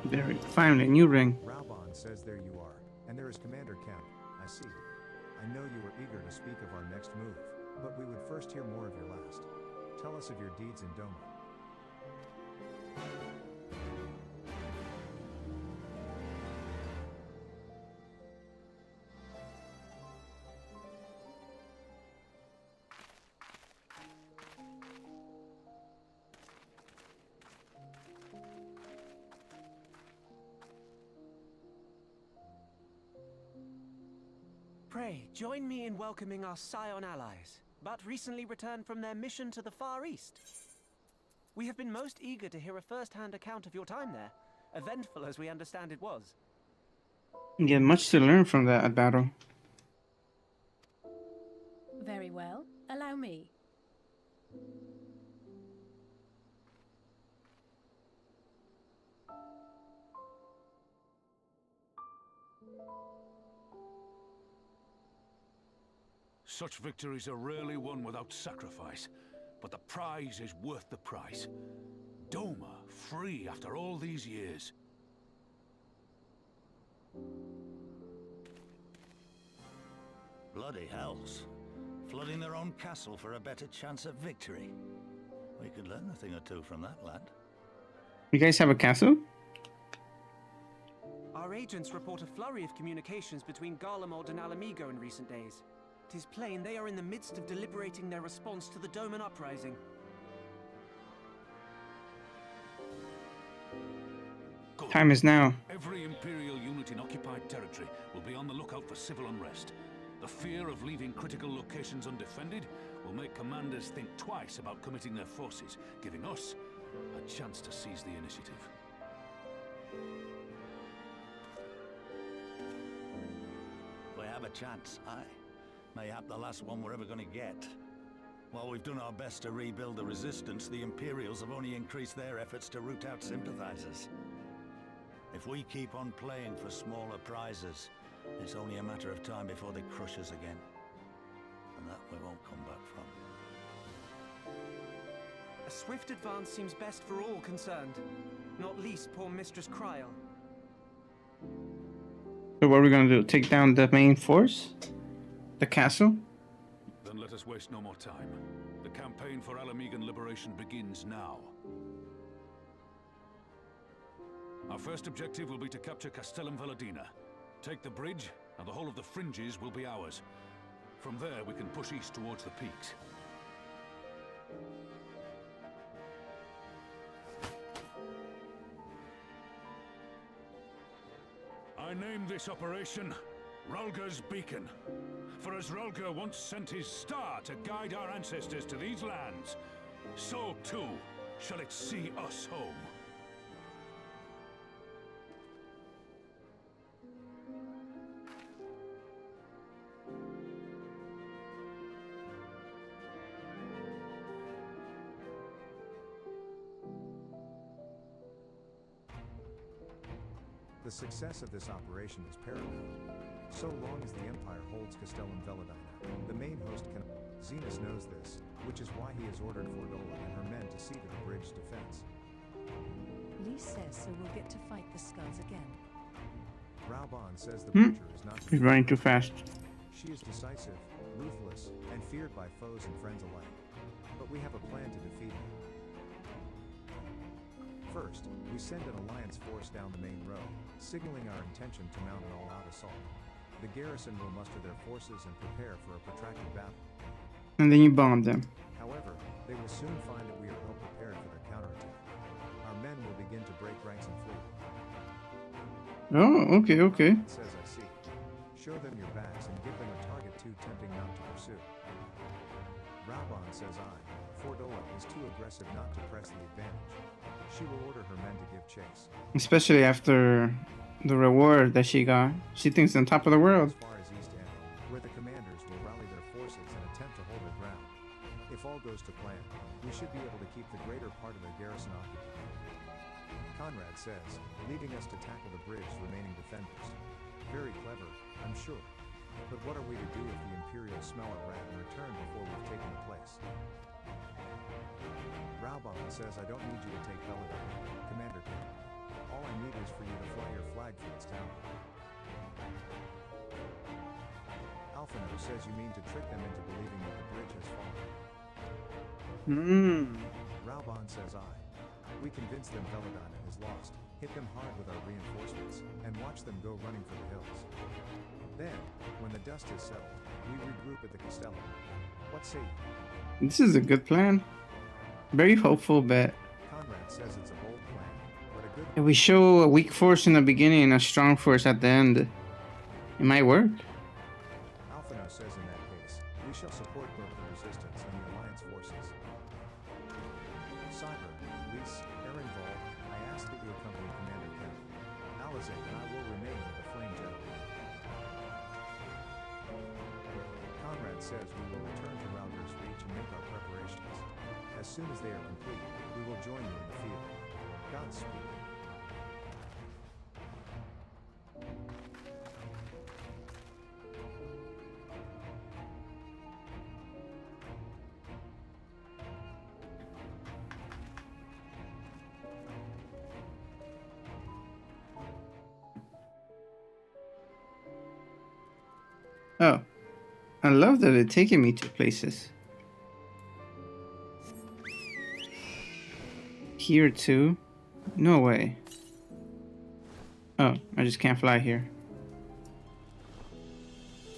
Speaker 1: Very finally, new ring.
Speaker 2: Raubon says there you are, and there is Commander Kemp, I see. I know you are eager to speak of our next move, but we would first hear more of your last. Tell us of your deeds in Doma.
Speaker 11: Pray, join me in welcoming our Scion allies, but recently returned from their mission to the Far East. We have been most eager to hear a first-hand account of your time there, eventful as we understand it was.
Speaker 1: Yeah, much to learn from that battle.
Speaker 6: Very well. Allow me.
Speaker 12: Such victories are rarely won without sacrifice, but the prize is worth the price. Doma, free after all these years.
Speaker 10: Bloody hells. Flooding their own castle for a better chance of victory. We could learn a thing or two from that, lad.
Speaker 1: You guys have a castle?
Speaker 11: Our agents report a flurry of communications between Garlemald and Alamigo in recent days. 'Tis plain they are in the midst of deliberating their response to the Doman uprising.
Speaker 12: Good.
Speaker 1: Time is now.
Speaker 12: Every Imperial unit in occupied territory will be on the lookout for civil unrest. The fear of leaving critical locations undefended will make commanders think twice about committing their forces, giving us a chance to seize the initiative.
Speaker 10: We have a chance, aye. Mayhap the last one we're ever going to get. While we've done our best to rebuild the resistance, the Imperials have only increased their efforts to root out sympathizers. If we keep on playing for smaller prizes, it's only a matter of time before they crush us again. And that we won't come back from.
Speaker 11: A swift advance seems best for all concerned, not least poor Mistress Kryl.
Speaker 1: So what are we gonna do? Take down the main force? The castle?
Speaker 12: Then let us waste no more time. The campaign for Alamegan liberation begins now. Our first objective will be to capture Castellum Valladina. Take the bridge, and the whole of the fringes will be ours. From there, we can push east towards the peaks. I name this operation Rulger's Beacon. For as Rulger once sent his star to guide our ancestors to these lands, so too shall it see us home.
Speaker 2: The success of this operation is paramount. So long as the Empire holds Castellum Valladina, the main host can... Zenas knows this, which is why he has ordered Fordola and her men to see to the bridge defense.
Speaker 3: Lee says so we'll get to fight the skulls again.
Speaker 2: Raubon says the butcher is not...
Speaker 1: He's running too fast.
Speaker 2: She is decisive, ruthless, and feared by foes and friends alike. But we have a plan to defeat her. First, we send an alliance force down the main road, signaling our intention to mount an all-out assault. The garrison will muster their forces and prepare for a protracted battle.
Speaker 1: And then you bomb them.
Speaker 2: However, they will soon find that we are well prepared for their counterattack. Our men will begin to break ranks and flee.
Speaker 1: Oh, okay, okay.
Speaker 2: Says I see. Show them your backs and give them a target too tempting not to pursue. Raubon says I. Fordola is too aggressive not to press the advantage. She will order her men to give chase.
Speaker 1: Especially after the reward that she got. She thinks on top of the world.
Speaker 2: As far as East End, where the commanders will rally their forces and attempt to hold their ground. If all goes to plan, we should be able to keep the greater part of their garrison occupied. Conrad says, leaving us to tackle the bridge's remaining defenders. Very clever, I'm sure. But what are we to do if the Imperials smell a rat and return before we've taken the place? Raubon says I don't need you to take Valladina, Commander King. All I need is for you to fly your flag for its tower. Alphino says you mean to trick them into believing that the bridge has fallen. Raubon says I. We convince them Valladina is lost, hit them hard with our reinforcements, and watch them go running for the hills. Then, when the dust is settled, we regroup at the Castellum. What say you?
Speaker 1: This is a good plan. Very hopeful bet.
Speaker 2: Conrad says it's a bold plan, but a good...
Speaker 1: If we show a weak force in the beginning and a strong force at the end, it might work.
Speaker 2: Alphino says in that case, we shall support both the resistance and the alliance forces. Cyber, Lys, Erenvald, I ask that you accompany Commander Kemp. Alizé and I will remain with the Flame General. Conrad says we will return to Rauger's Reach and make our preparations. As soon as they are complete, we will join you in the field. Godspeed.
Speaker 1: Oh, I love that it's taking me to places. Here too? No way. Oh, I just can't fly here.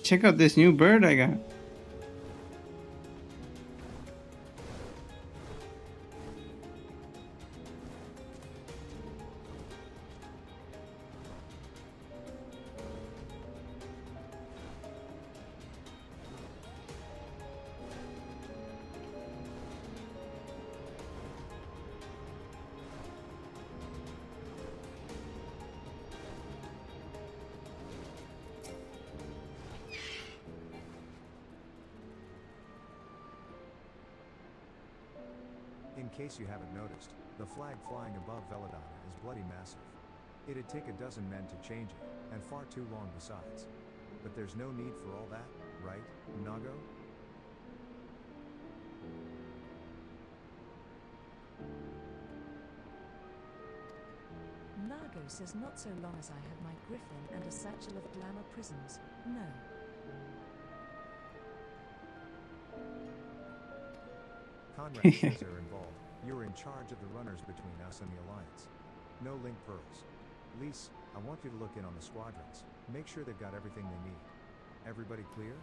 Speaker 1: Check out this new bird I got.
Speaker 2: In case you haven't noticed, the flag flying above Valladina is bloody massive. It'd take a dozen men to change it, and far too long besides. But there's no need for all that, right, Nago?
Speaker 3: Largo says not so long as I have my griffin and a satchel of glamour prisms. No.
Speaker 2: Conrad says they're involved. You're in charge of the runners between us and the Alliance. No link pearls. Lise, I want you to look in on the squadrons. Make sure they've got everything they need. Everybody clear?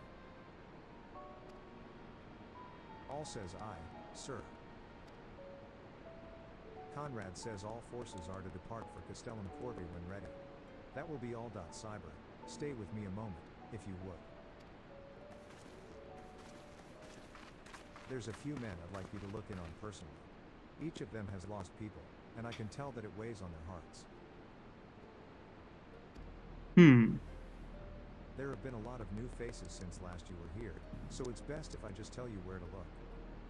Speaker 2: All says aye, sir. Conrad says all forces are to depart for Castellum Corvi when ready. That will be all. Cyber. Stay with me a moment, if you would. There's a few men I'd like you to look in on personally. Each of them has lost people, and I can tell that it weighs on their hearts. There have been a lot of new faces since last you were here, so it's best if I just tell you where to look.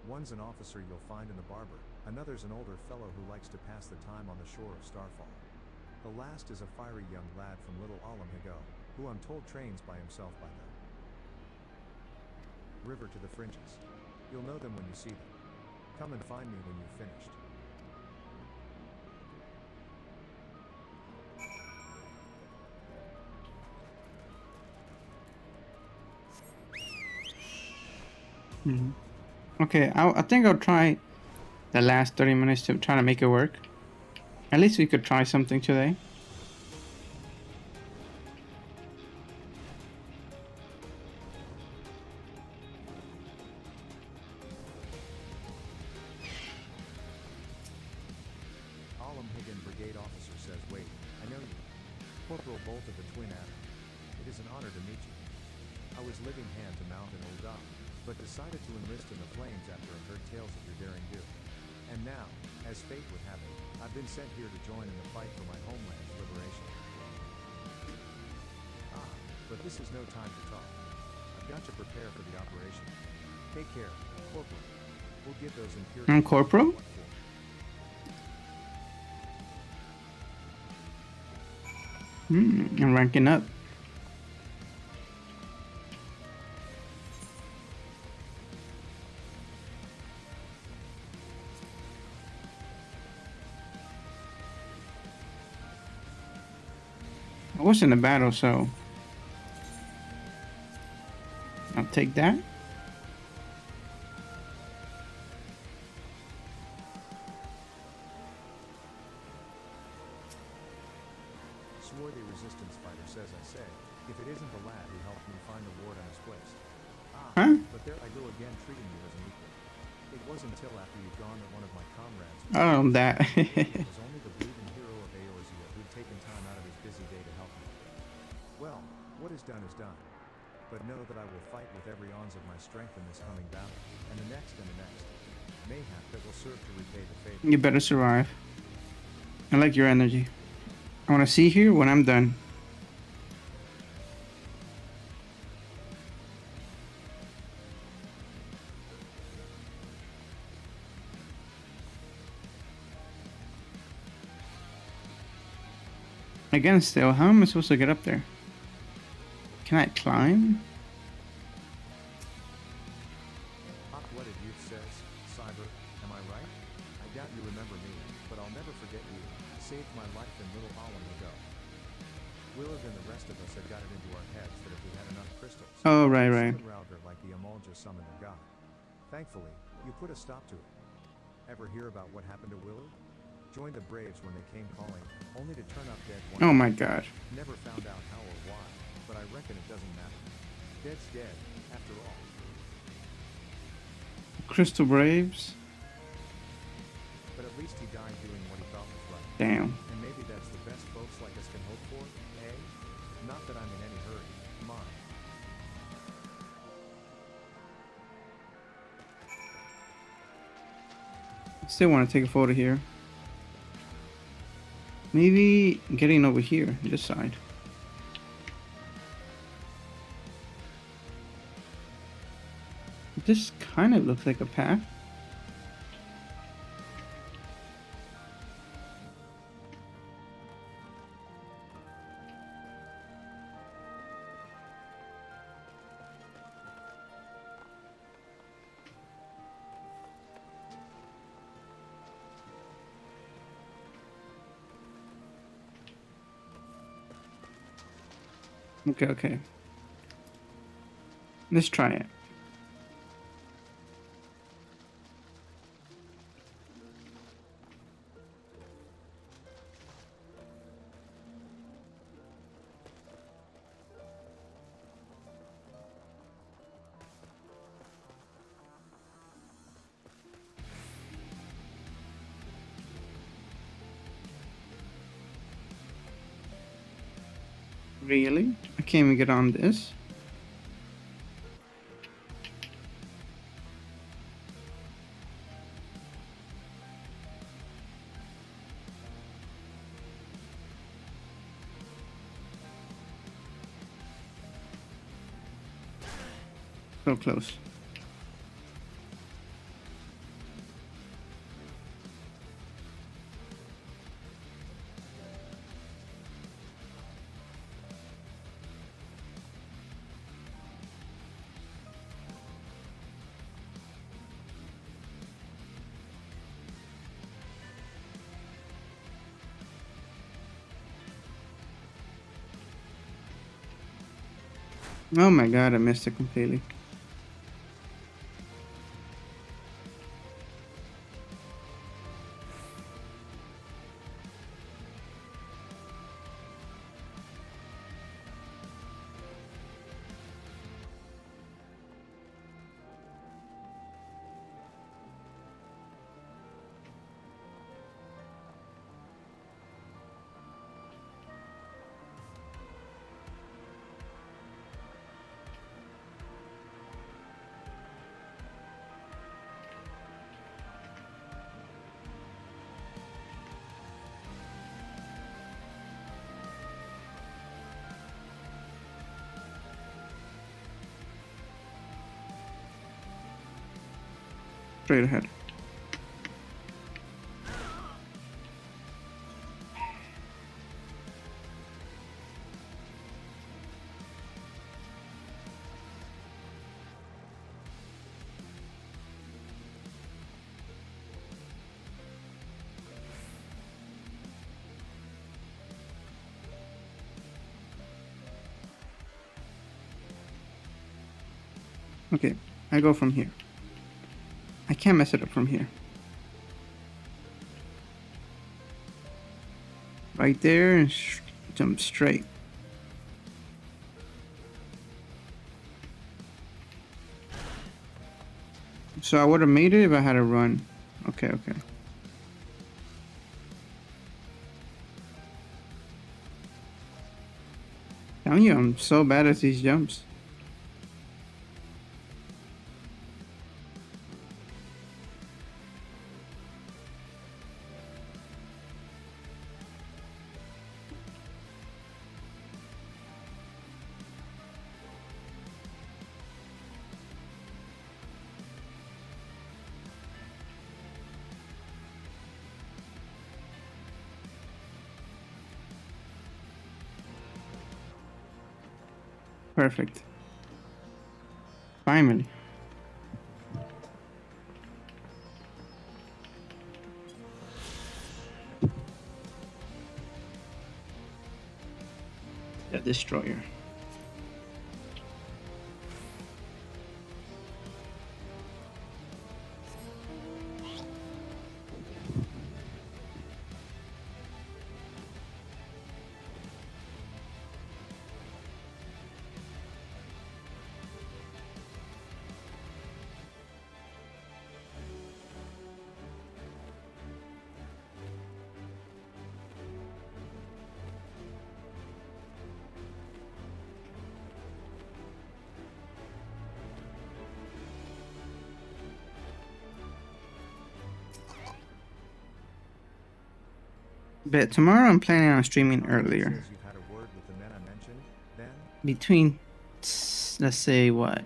Speaker 2: One's an officer you'll find in the barber, another's an older fellow who likes to pass the time on the shore of Starfall. The last is a fiery young lad from Little Alam Higo, who I'm told trains by himself by them. River to the fringes. You'll know them when you see them. Come and find me when you've finished.
Speaker 1: Okay, I think I'll try the last 30 minutes to try to make it work. At least we could try something today.
Speaker 2: Alam Higan Brigade officer says, wait, I know you. Corporal Bolt of the Twin Atom. It is an honor to meet you. I was living hand to mouth in Old Dom, but decided to enlist in the flames after I heard tales of your daring do. And now, as fate would have it, I've been sent here to join in the fight for my homeland's liberation. Ah, but this is no time to talk. I've got to prepare for the operation. Take care, Corporal. We'll give those Imperial...
Speaker 1: I'm Corporal? I'm ranking up. I was in a battle, so I'll take that.
Speaker 2: Swarthy resistance fighter says I say, if it isn't the lad who helped me find the ward I misplaced.
Speaker 1: Huh?
Speaker 2: But there I go again treating you as an equal. It wasn't until after you'd gone that one of my comrades...
Speaker 1: Oh, that.
Speaker 2: It was only the bleeding hero of Eorzea who'd taken time out of his busy day to help me. Well, what is done is done. But know that I will fight with every ounce of my strength in this coming battle, and the next and the next. Mayhap that will serve to repay the favor.
Speaker 1: You better survive. I like your energy. I want to see here when I'm done. Again, still, how am I supposed to get up there? Can I climb?
Speaker 2: Hot-blooded youth says, Cyber, am I right? I doubt you remember me, but I'll never forget you. Saved my life in Little Alam ago. Willard and the rest of us had got it into our heads that if we had enough crystals...
Speaker 1: Oh, right.
Speaker 2: Router like the Amalja summon their god. Thankfully, you put a stop to it. Ever hear about what happened to Willard? Joined the Braves when they came calling, only to turn up dead one
Speaker 1: Oh
Speaker 2: day.
Speaker 1: my god.
Speaker 2: Never found out how or why, but I reckon it doesn't matter. Dead's dead, after all.
Speaker 1: Crystal Braves?
Speaker 2: But at least he died doing what he thought was right.
Speaker 1: Damn.
Speaker 2: And maybe that's the best folks like us can hope for, eh? Not that I'm in any hurry, mind.
Speaker 1: Still want to take a photo here. Maybe getting over here, this side. This kind of looks like a path. Okay, okay. Let's try it. Really? I can't even get on this. So close. Oh my god, I missed it completely. Straight ahead. Okay, I go from here. I can't mess it up from here. Right there and jump straight. So I would have made it if I had a run. Okay, okay. Telling you, I'm so bad at these jumps. Perfect. Finally. The destroyer. But tomorrow I'm planning on streaming earlier.
Speaker 2: Says you've had a word with the men I mentioned, then?
Speaker 1: Between, let's say, what?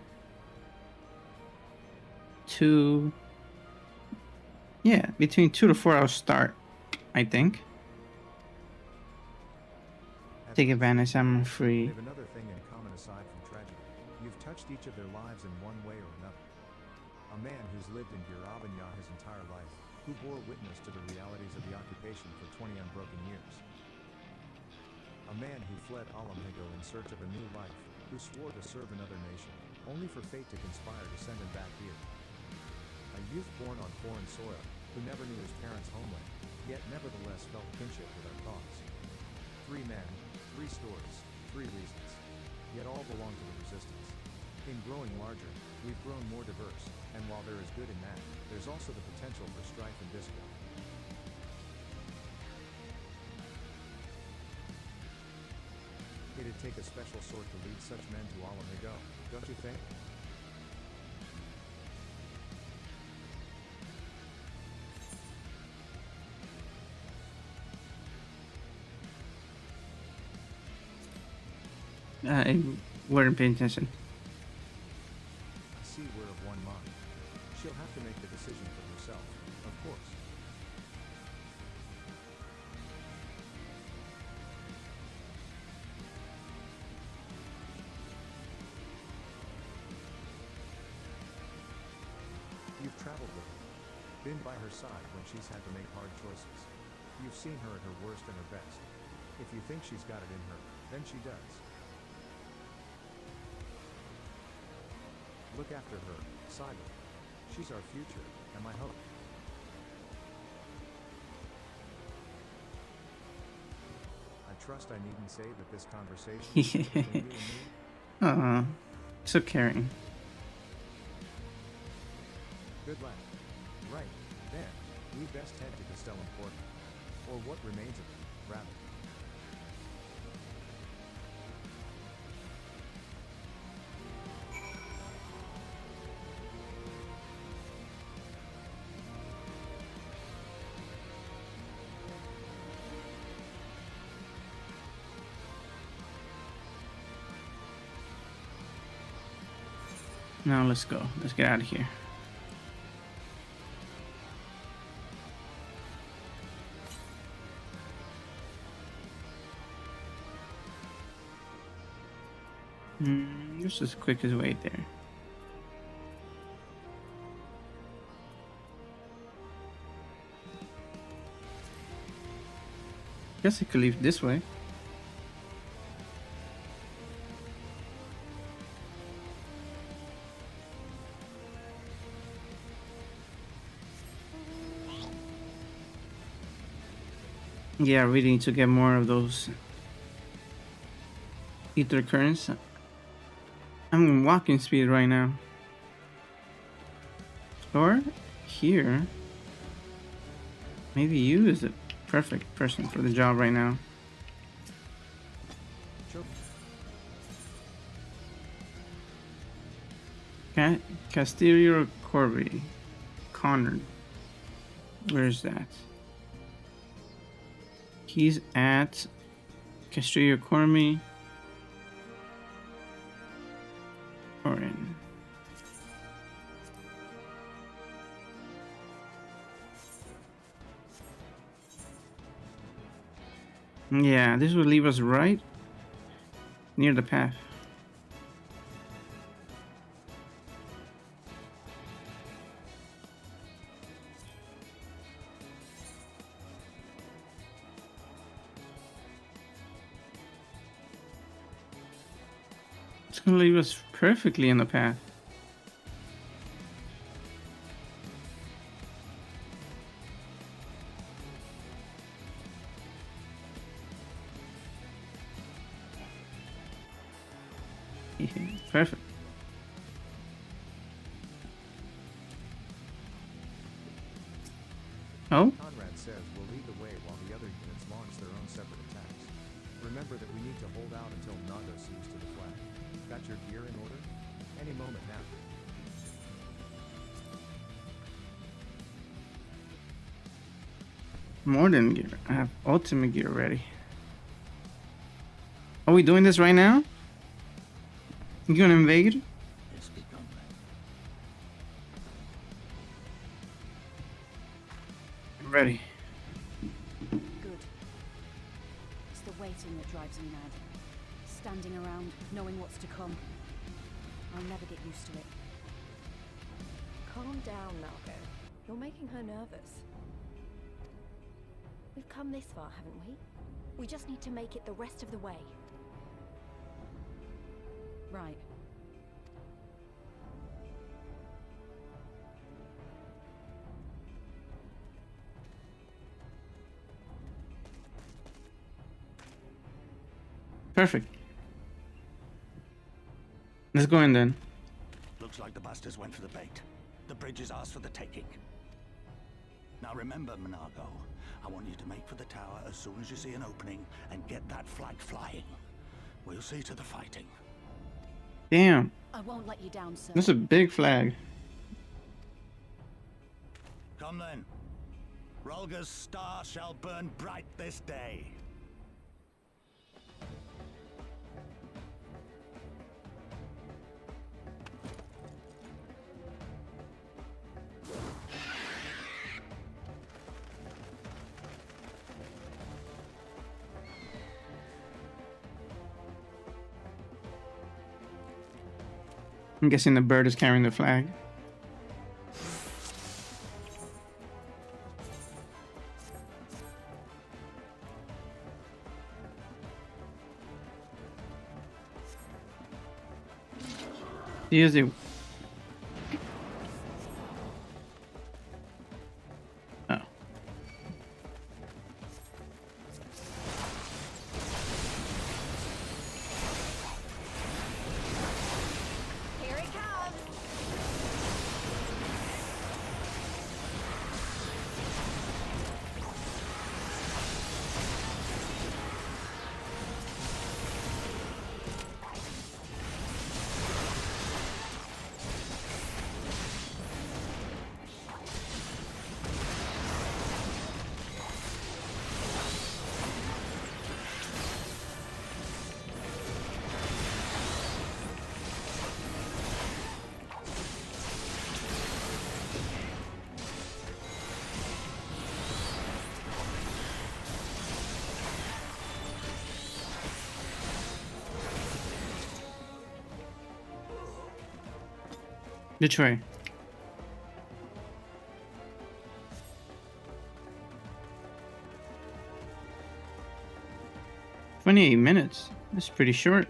Speaker 1: 2... Yeah, between 2 to 4 hours start, I think. Take advantage, I'm free.
Speaker 2: They've another thing in common aside from tragedy. You've touched each of their lives in one way or another. A man who's lived in Giravanya his entire life, who bore witness to the realities of the occupation for 20 unbroken years. A a man who fled Alamhigo in search of a new life, who swore to serve another nation, only for fate to conspire to send him back here. A youth born on foreign soil, who never knew his parents' homeland, yet nevertheless felt kinship with our cause. 3 men, 3 stories, 3 reasons. Yet all belong to the resistance. In growing larger, we've grown more diverse, and while there is good in that, there's also the potential for strife and discord. It'd take a special sort to lead such men to Alamhigo, don't you think?
Speaker 1: I weren't paying attention.
Speaker 2: I see we're of one mind. She'll have to make the decision for herself, of course. You've traveled with her, been by her side when she's had to make hard choices. You've seen her at her worst and her best. If you think she's got it in her, then she does. Look after her, side with her. She's our future, and my hope. I trust I needn't say that this conversation is between you and me.
Speaker 1: So caring.
Speaker 2: Good lad. Right, then, we best head to Castellum Port. Or what remains of it, rather.
Speaker 1: Now let's go. Let's get out of here. This is the quickest way there. Guess I could leave this way. Yeah, I really need to get more of those ether currents. I'm in walking speed right now. Or here. Maybe you is the perfect person for the job right now. Castillo Corby. Connor. Where's that? He's at Castillo Corby. Orin. Yeah, this will leave us right near the path. It's gonna leave us perfectly in the path. Perfect. Oh?
Speaker 2: Conrad says we'll lead the way while the other units launch their own separate attacks. Remember that we need to hold out until Naga sees to the flag. Got your gear in order? Any moment now.
Speaker 1: More than gear. I have ultimate gear ready. Are we doing this right now? You gonna invade? I'm ready.
Speaker 4: Good. It's the waiting that drives me mad. Standing around, knowing what's to come. I'll never get used to it.
Speaker 13: Calm down, Naga. You're making her nervous. We've come this far, haven't we?
Speaker 4: We just need to make it the rest of the way.
Speaker 3: Right.
Speaker 1: Perfect. Let's go in then.
Speaker 13: Looks like the bastards went for the bait. The bridge is ours for the taking. Now remember, Monargo, I want you to make for the tower as soon as you see an opening and get that flag flying. We'll see to the fighting.
Speaker 1: Damn.
Speaker 4: I won't let you down, sir.
Speaker 1: That's a big flag.
Speaker 13: Come then. Rolga's star shall burn bright this day.
Speaker 1: I'm guessing the bird is carrying the flag. Easy. Oh.
Speaker 4: Here it comes.
Speaker 1: Which way? $28. That's pretty short.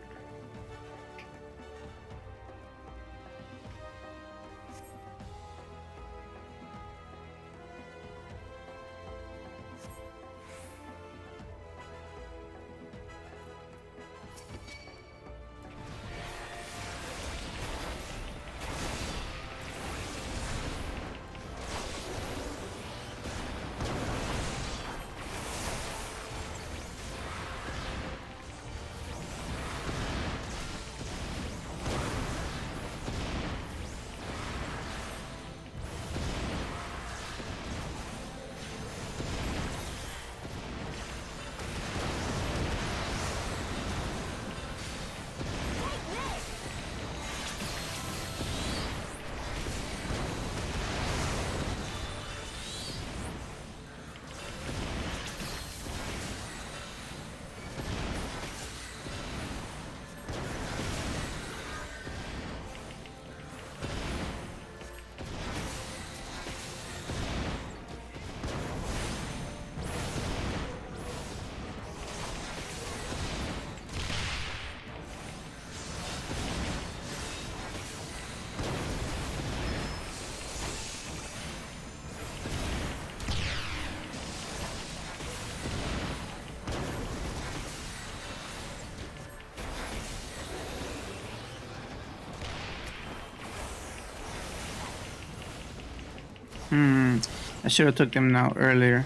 Speaker 1: I should have took them out earlier.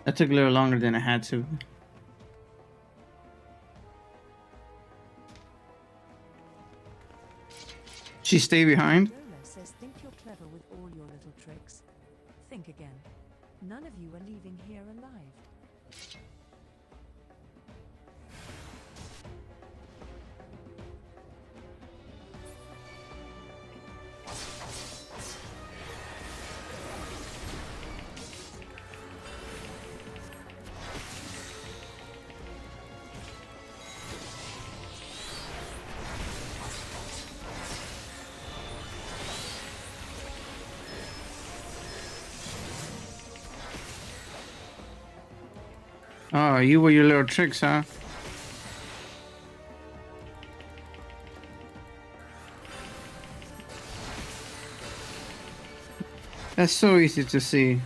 Speaker 1: That took a little longer than I had to. She stay behind?
Speaker 3: Lola says think you're clever with all your little tricks. Think again. None of you are leaving here alive.
Speaker 1: Oh, you were your little tricks, huh? That's so easy to see.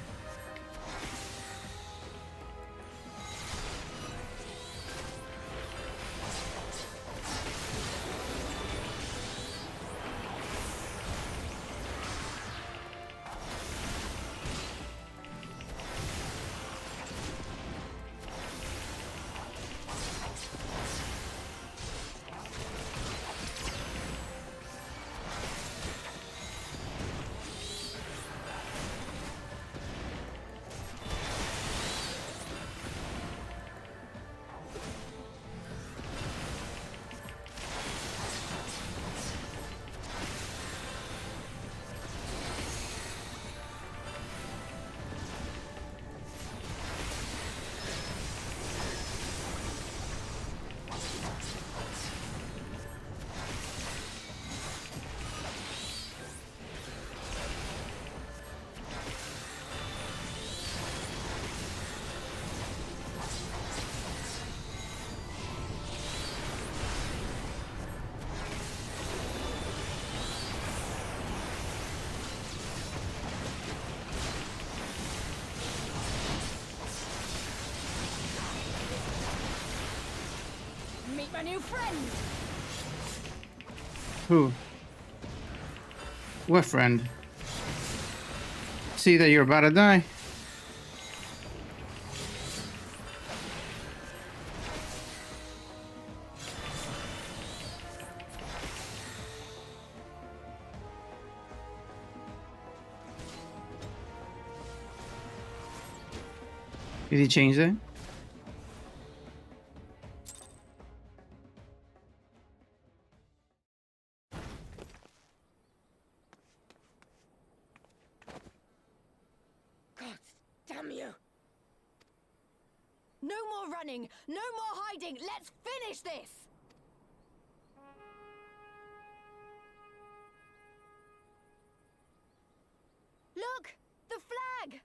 Speaker 4: Meet my new friend!
Speaker 1: Who? What friend? See that you're about to die? Did he change that?
Speaker 4: Damn you! No more running! No more hiding! Let's finish this! Look! The flag!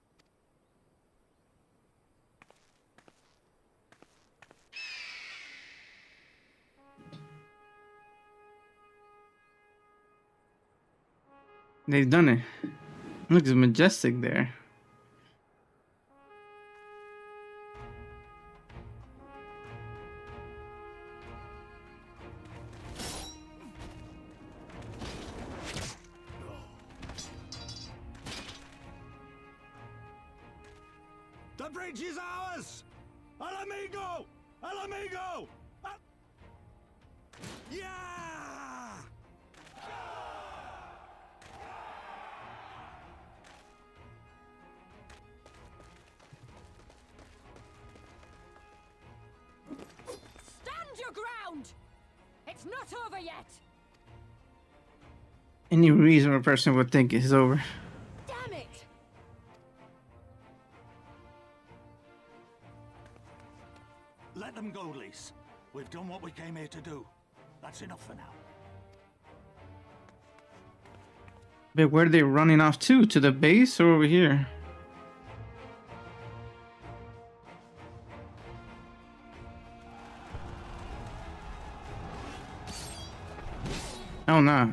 Speaker 1: They've done it. Looks majestic there.
Speaker 13: The bridge is ours! Al amigo! Al amigo! Yeah!
Speaker 4: Stand your ground! It's not over yet!
Speaker 1: Any reasonable person would think it's over.
Speaker 4: Damn it!
Speaker 13: Let them go, Lise. We've done what we came here to do. That's enough for now.
Speaker 1: But where are they running off to? To the base or over here? Oh no.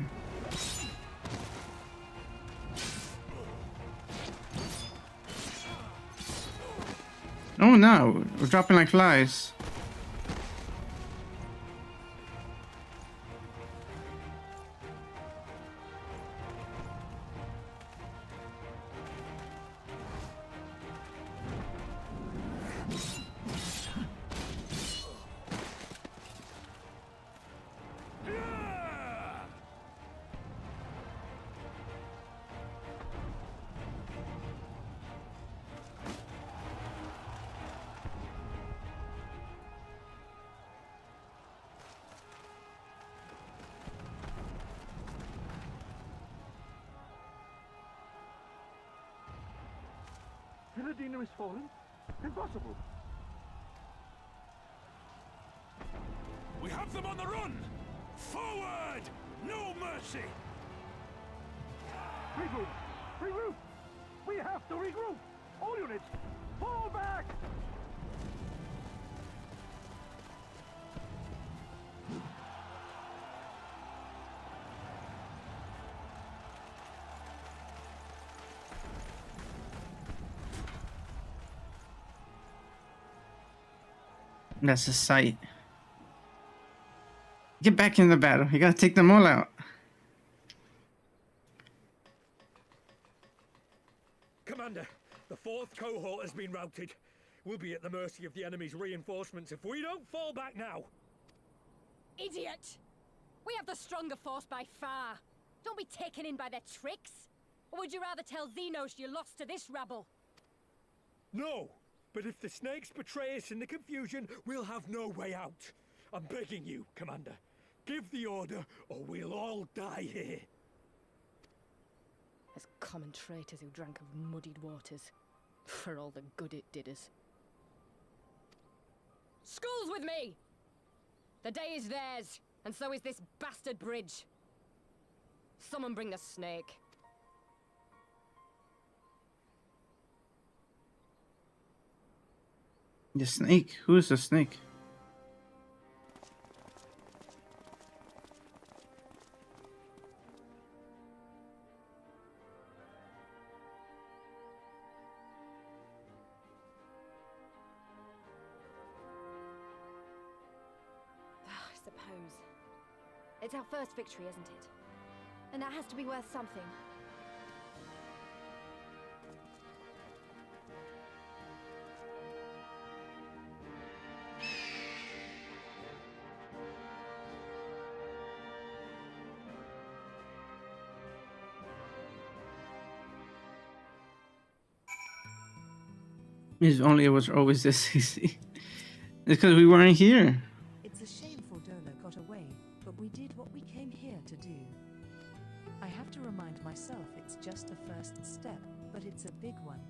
Speaker 1: Oh no, we're dropping like flies.
Speaker 14: Paladino is fallen? Impossible!
Speaker 12: We have them on the run! Forward! No mercy!
Speaker 14: Regroup! Regroup! We have to regroup! All units, fall back!
Speaker 1: That's a sight. Get back in the battle. You gotta take them all out.
Speaker 14: Commander, the 4th cohort has been routed. We'll be at the mercy of the enemy's reinforcements if we don't fall back now.
Speaker 4: Idiot! We have the stronger force by far. Don't be taken in by their tricks. Or would you rather tell Xenos you lost to this rabble?
Speaker 14: No, but if the snakes betray us in the confusion, we'll have no way out. I'm begging you, Commander. Give the order, or we'll all die here.
Speaker 6: As common traitors who drank of muddied waters. For all the good it did us.
Speaker 4: School's with me! The day is theirs, and so is this bastard bridge. Someone bring the snake.
Speaker 1: The snake? Who is the snake?
Speaker 4: I suppose. It's our first victory, isn't it? And that has to be worth something.
Speaker 1: If only it was always this easy. It's because we weren't here.
Speaker 3: It's a shameful Doma got away, but we did what we came here to do. I have to remind myself it's just a first step, but it's a big one.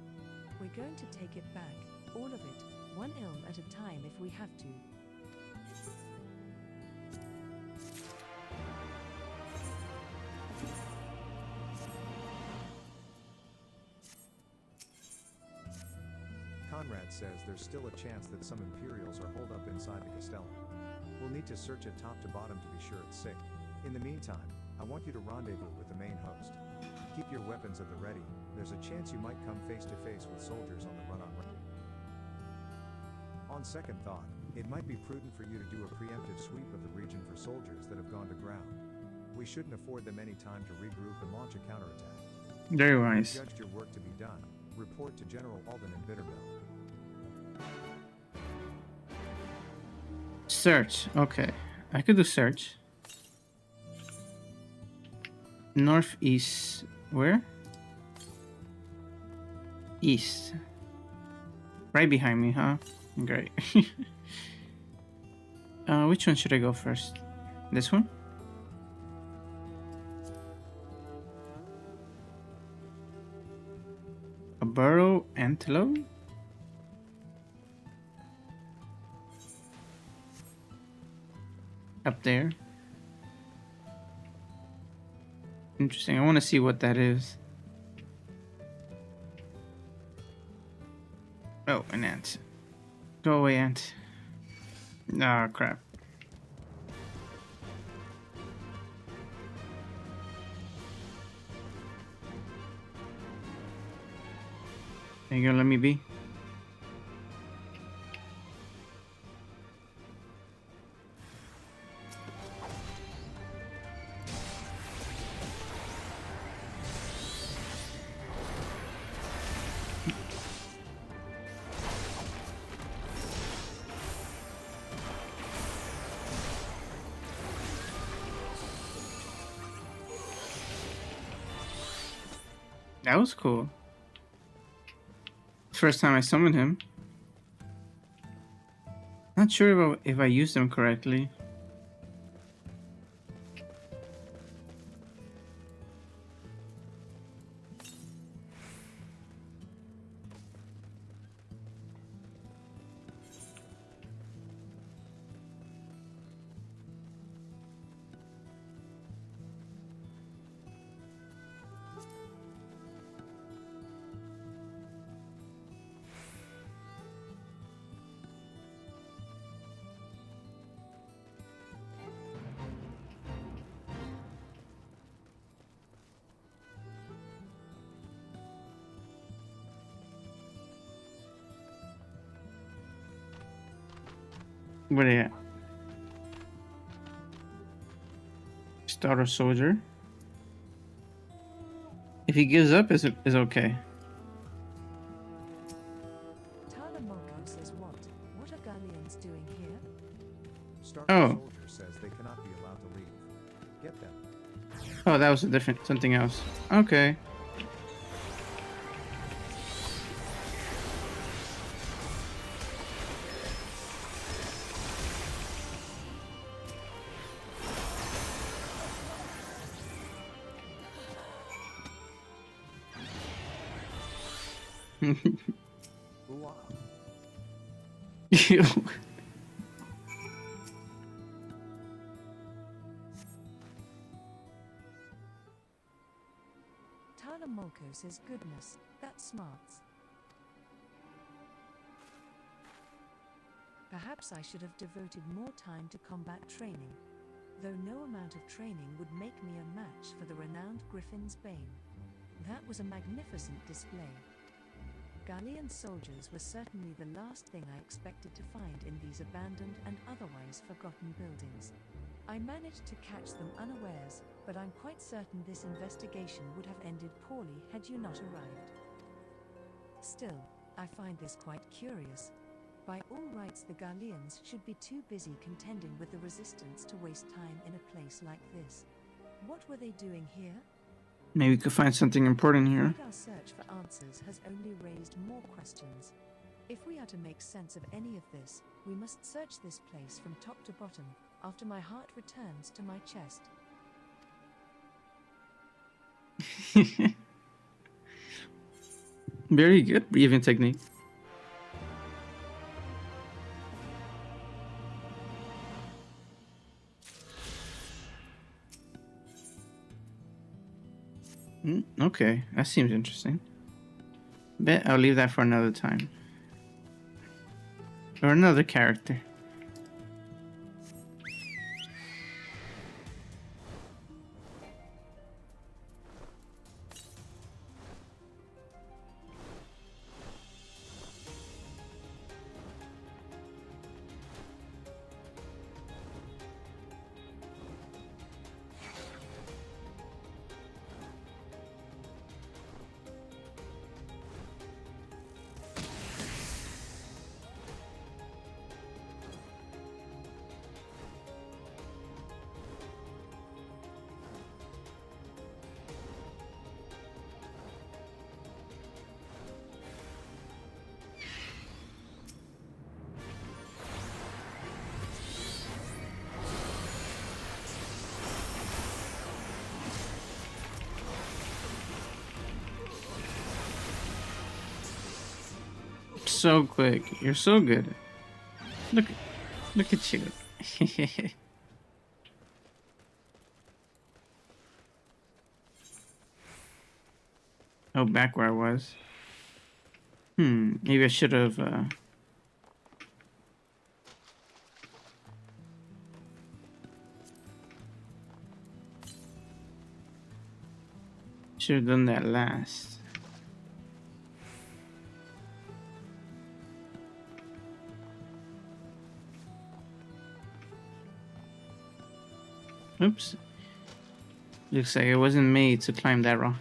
Speaker 3: We're going to take it back, all of it, one ilm at a time if we have to.
Speaker 2: Conrad says there's still a chance that some Imperials are holed up inside the Castellum. We'll need to search it top to bottom to be sure it's safe. In the meantime, I want you to rendezvous with the main host. Keep your weapons at the ready. There's a chance you might come face to face with soldiers on the run on run. On second thought, it might be prudent for you to do a preemptive sweep of the region for soldiers that have gone to ground. We shouldn't afford them any time to regroup and launch a counterattack.
Speaker 1: Very wise.
Speaker 2: If you judged your work to be done, report to General Alden in Bitterbill.
Speaker 1: Search. Okay. I could do search. Northeast. Where? East. Right behind me, huh? Great. Which one should I go first? This one? A burrow antelope? Up there. Interesting. I want to see what that is. Oh, an ant. Go away, ant. Ah, crap. Are you gonna let me be? That was cool. First time I summoned him. Not sure if I used them correctly. What are you at? Starter soldier. If he gives up, is okay.
Speaker 3: Tala Moko says what? What are Galleons doing here?
Speaker 2: Starker
Speaker 1: Oh.
Speaker 2: Soldier says they cannot be allowed to leave. Get them.
Speaker 1: Oh, that was a different something else. Okay.
Speaker 2: Ooh-ah.
Speaker 1: You.
Speaker 3: Tala Moko says goodness, that's smarts. Perhaps I should have devoted more time to combat training, though no amount of training would make me a match for the renowned Griffin's Bane. That was a magnificent display. Galleon soldiers were certainly the last thing I expected to find in these abandoned and otherwise forgotten buildings. I managed to catch them unawares, but I'm quite certain this investigation would have ended poorly had you not arrived. Still, I find this quite curious. By all rights, the Galleons should be too busy contending with the resistance to waste time in a place like this. What were they doing here?
Speaker 1: Maybe we could find something important here.
Speaker 3: Our search for answers has only raised more questions. If we are to make sense of any of this, we must search this place from top to bottom, after my heart returns to my chest.
Speaker 1: Very good breathing technique. Okay, that seems interesting. Bet I'll leave that for another time. Or another character. So quick. You're so good. Look at you. Oh, back where I was. Maybe I should have done that last. Oops. Looks like it wasn't made to climb that rock.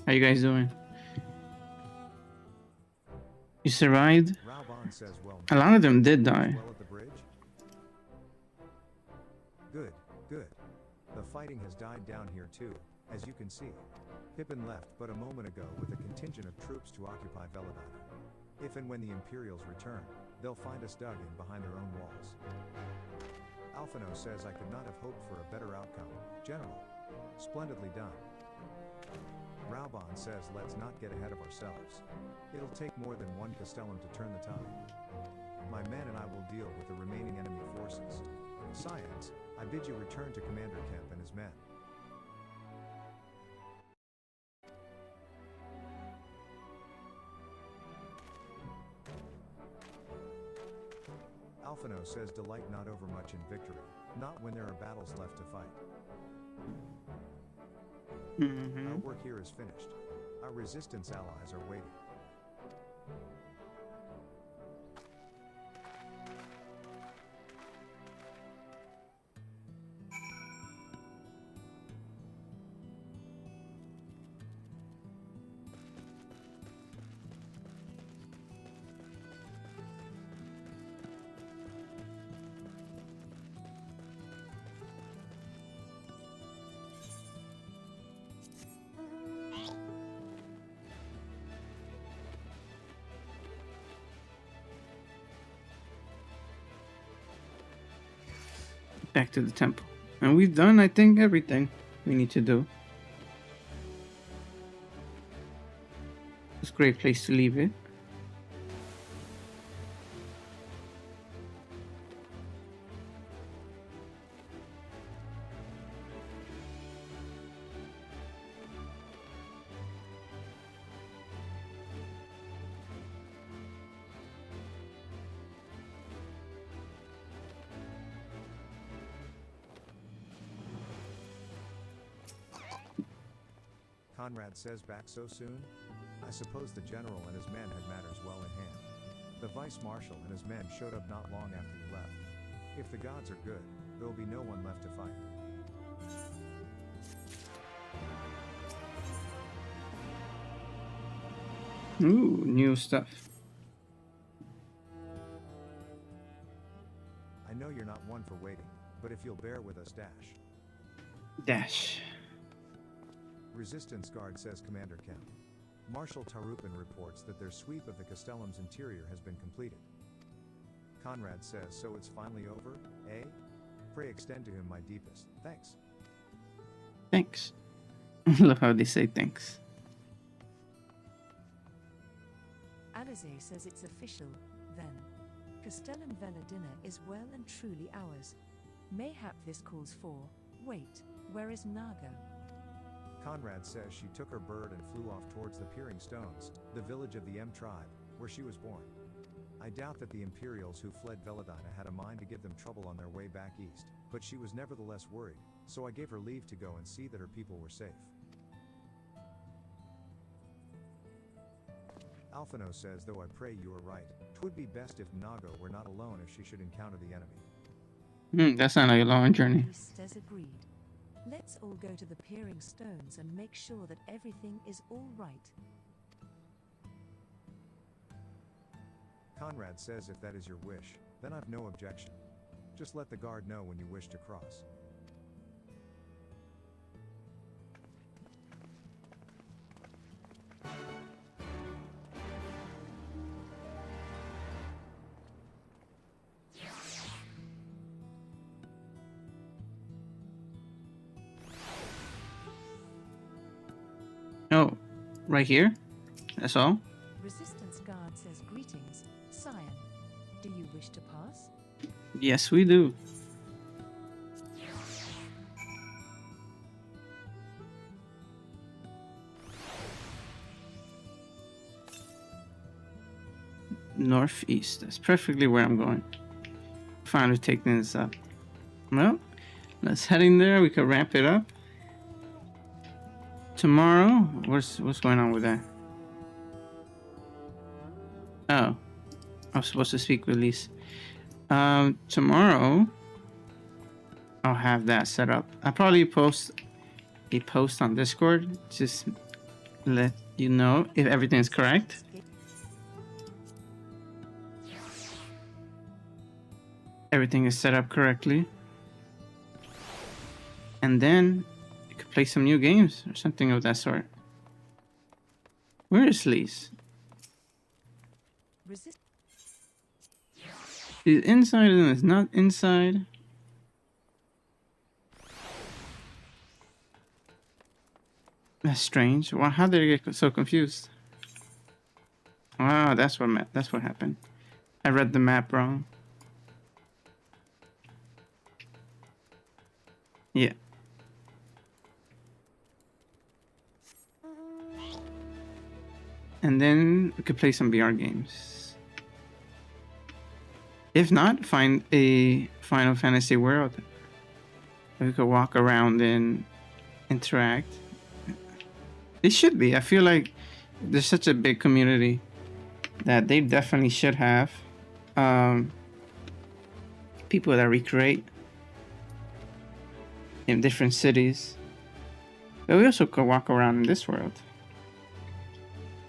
Speaker 1: How you guys doing? You survived?
Speaker 2: Raubon says, well,
Speaker 1: A lot of them did die.
Speaker 2: well at the bridge? Good, good. The fighting has died down here too, as you can see. Pippin left but a moment ago with a contingent of troops to occupy Veladana. If and when the Imperials return, they'll find us dug in behind their own walls. Alphino says I could not have hoped for a better outcome. General, splendidly done. Raubon says let's not get ahead of ourselves. It'll take more than one Castellan to turn the tide. My men and I will deal with the remaining enemy forces. Science, I bid you return to Commander Kemp and his men. Alphino says delight not overmuch in victory, not when there are battles left to fight. Our work here is finished. Our resistance allies are waiting.
Speaker 1: Back to the temple. And we've done, I think, everything we need to do. It's a great place to leave it.
Speaker 2: Conrad says back so soon? I suppose the general and his men had matters well in hand. The vice marshal and his men showed up not long after you left. If the gods are good, there will be no one left to fight.
Speaker 1: Ooh, new stuff.
Speaker 2: I know you're not one for waiting, but if you'll bear with us,
Speaker 1: Dash.
Speaker 2: Resistance Guard says Commander Kemp. Marshal Tarupin reports that their sweep of the Castellum's interior has been completed. Conrad says, so it's finally over, eh? Pray extend to him my deepest thanks.
Speaker 1: Thanks. I love how they say thanks.
Speaker 3: Alizé says it's official, then. Castellum Veladina is well and truly ours. Mayhap this calls for, wait, where is Naga?
Speaker 2: Conrad says she took her bird and flew off towards the Peering Stones, the village of the M tribe, where she was born. I doubt that the Imperials who fled Veladina had a mind to give them trouble on their way back east, but she was nevertheless worried, so I gave her leave to go and see that her people were safe. Alphino says, though I pray you are right, 'twould be best if Nago were not alone if she should encounter the enemy.
Speaker 1: That sounds like a long journey.
Speaker 3: Says agreed. Let's all go to the Peering Stones and make sure that everything is all right.
Speaker 2: Conrad says if that is your wish, then I've no objection. Just let the guard know when you wish to cross.
Speaker 1: Oh, right here? That's all?
Speaker 3: Resistance Guard says greetings, Scion. Do you wish to pass?
Speaker 1: Yes, we do. Northeast. That's perfectly where I'm going. Finally taking this up. Well, let's head in there. We could ramp it up. Tomorrow, what's going on with that? Oh, I was supposed to speak with Lise. Tomorrow, I'll have that set up. I'll probably post a post on Discord. Just let you know if everything's correct. Everything is set up correctly. And then you could play some new games or something of that sort. Where is Lise? She's inside and it's not inside. That's strange. Wow, how did I get so confused? Wow, that's what happened. I read the map wrong. Yeah. And then we could play some VR games. If not, find a Final Fantasy world that we could walk around and interact. It should be. I feel like there's such a big community that they definitely should have people that recreate in different cities. But we also could walk around in this world.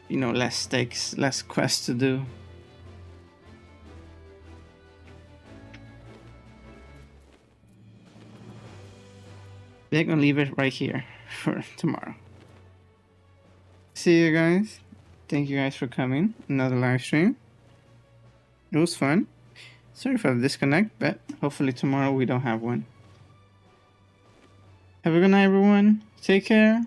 Speaker 1: You know, less stakes, less quests to do. They're gonna leave it right here for tomorrow. See you guys. Thank you guys for coming. Another live stream. It was fun. Sorry for the disconnect, but hopefully tomorrow we don't have one. Have a good night, everyone. Take care.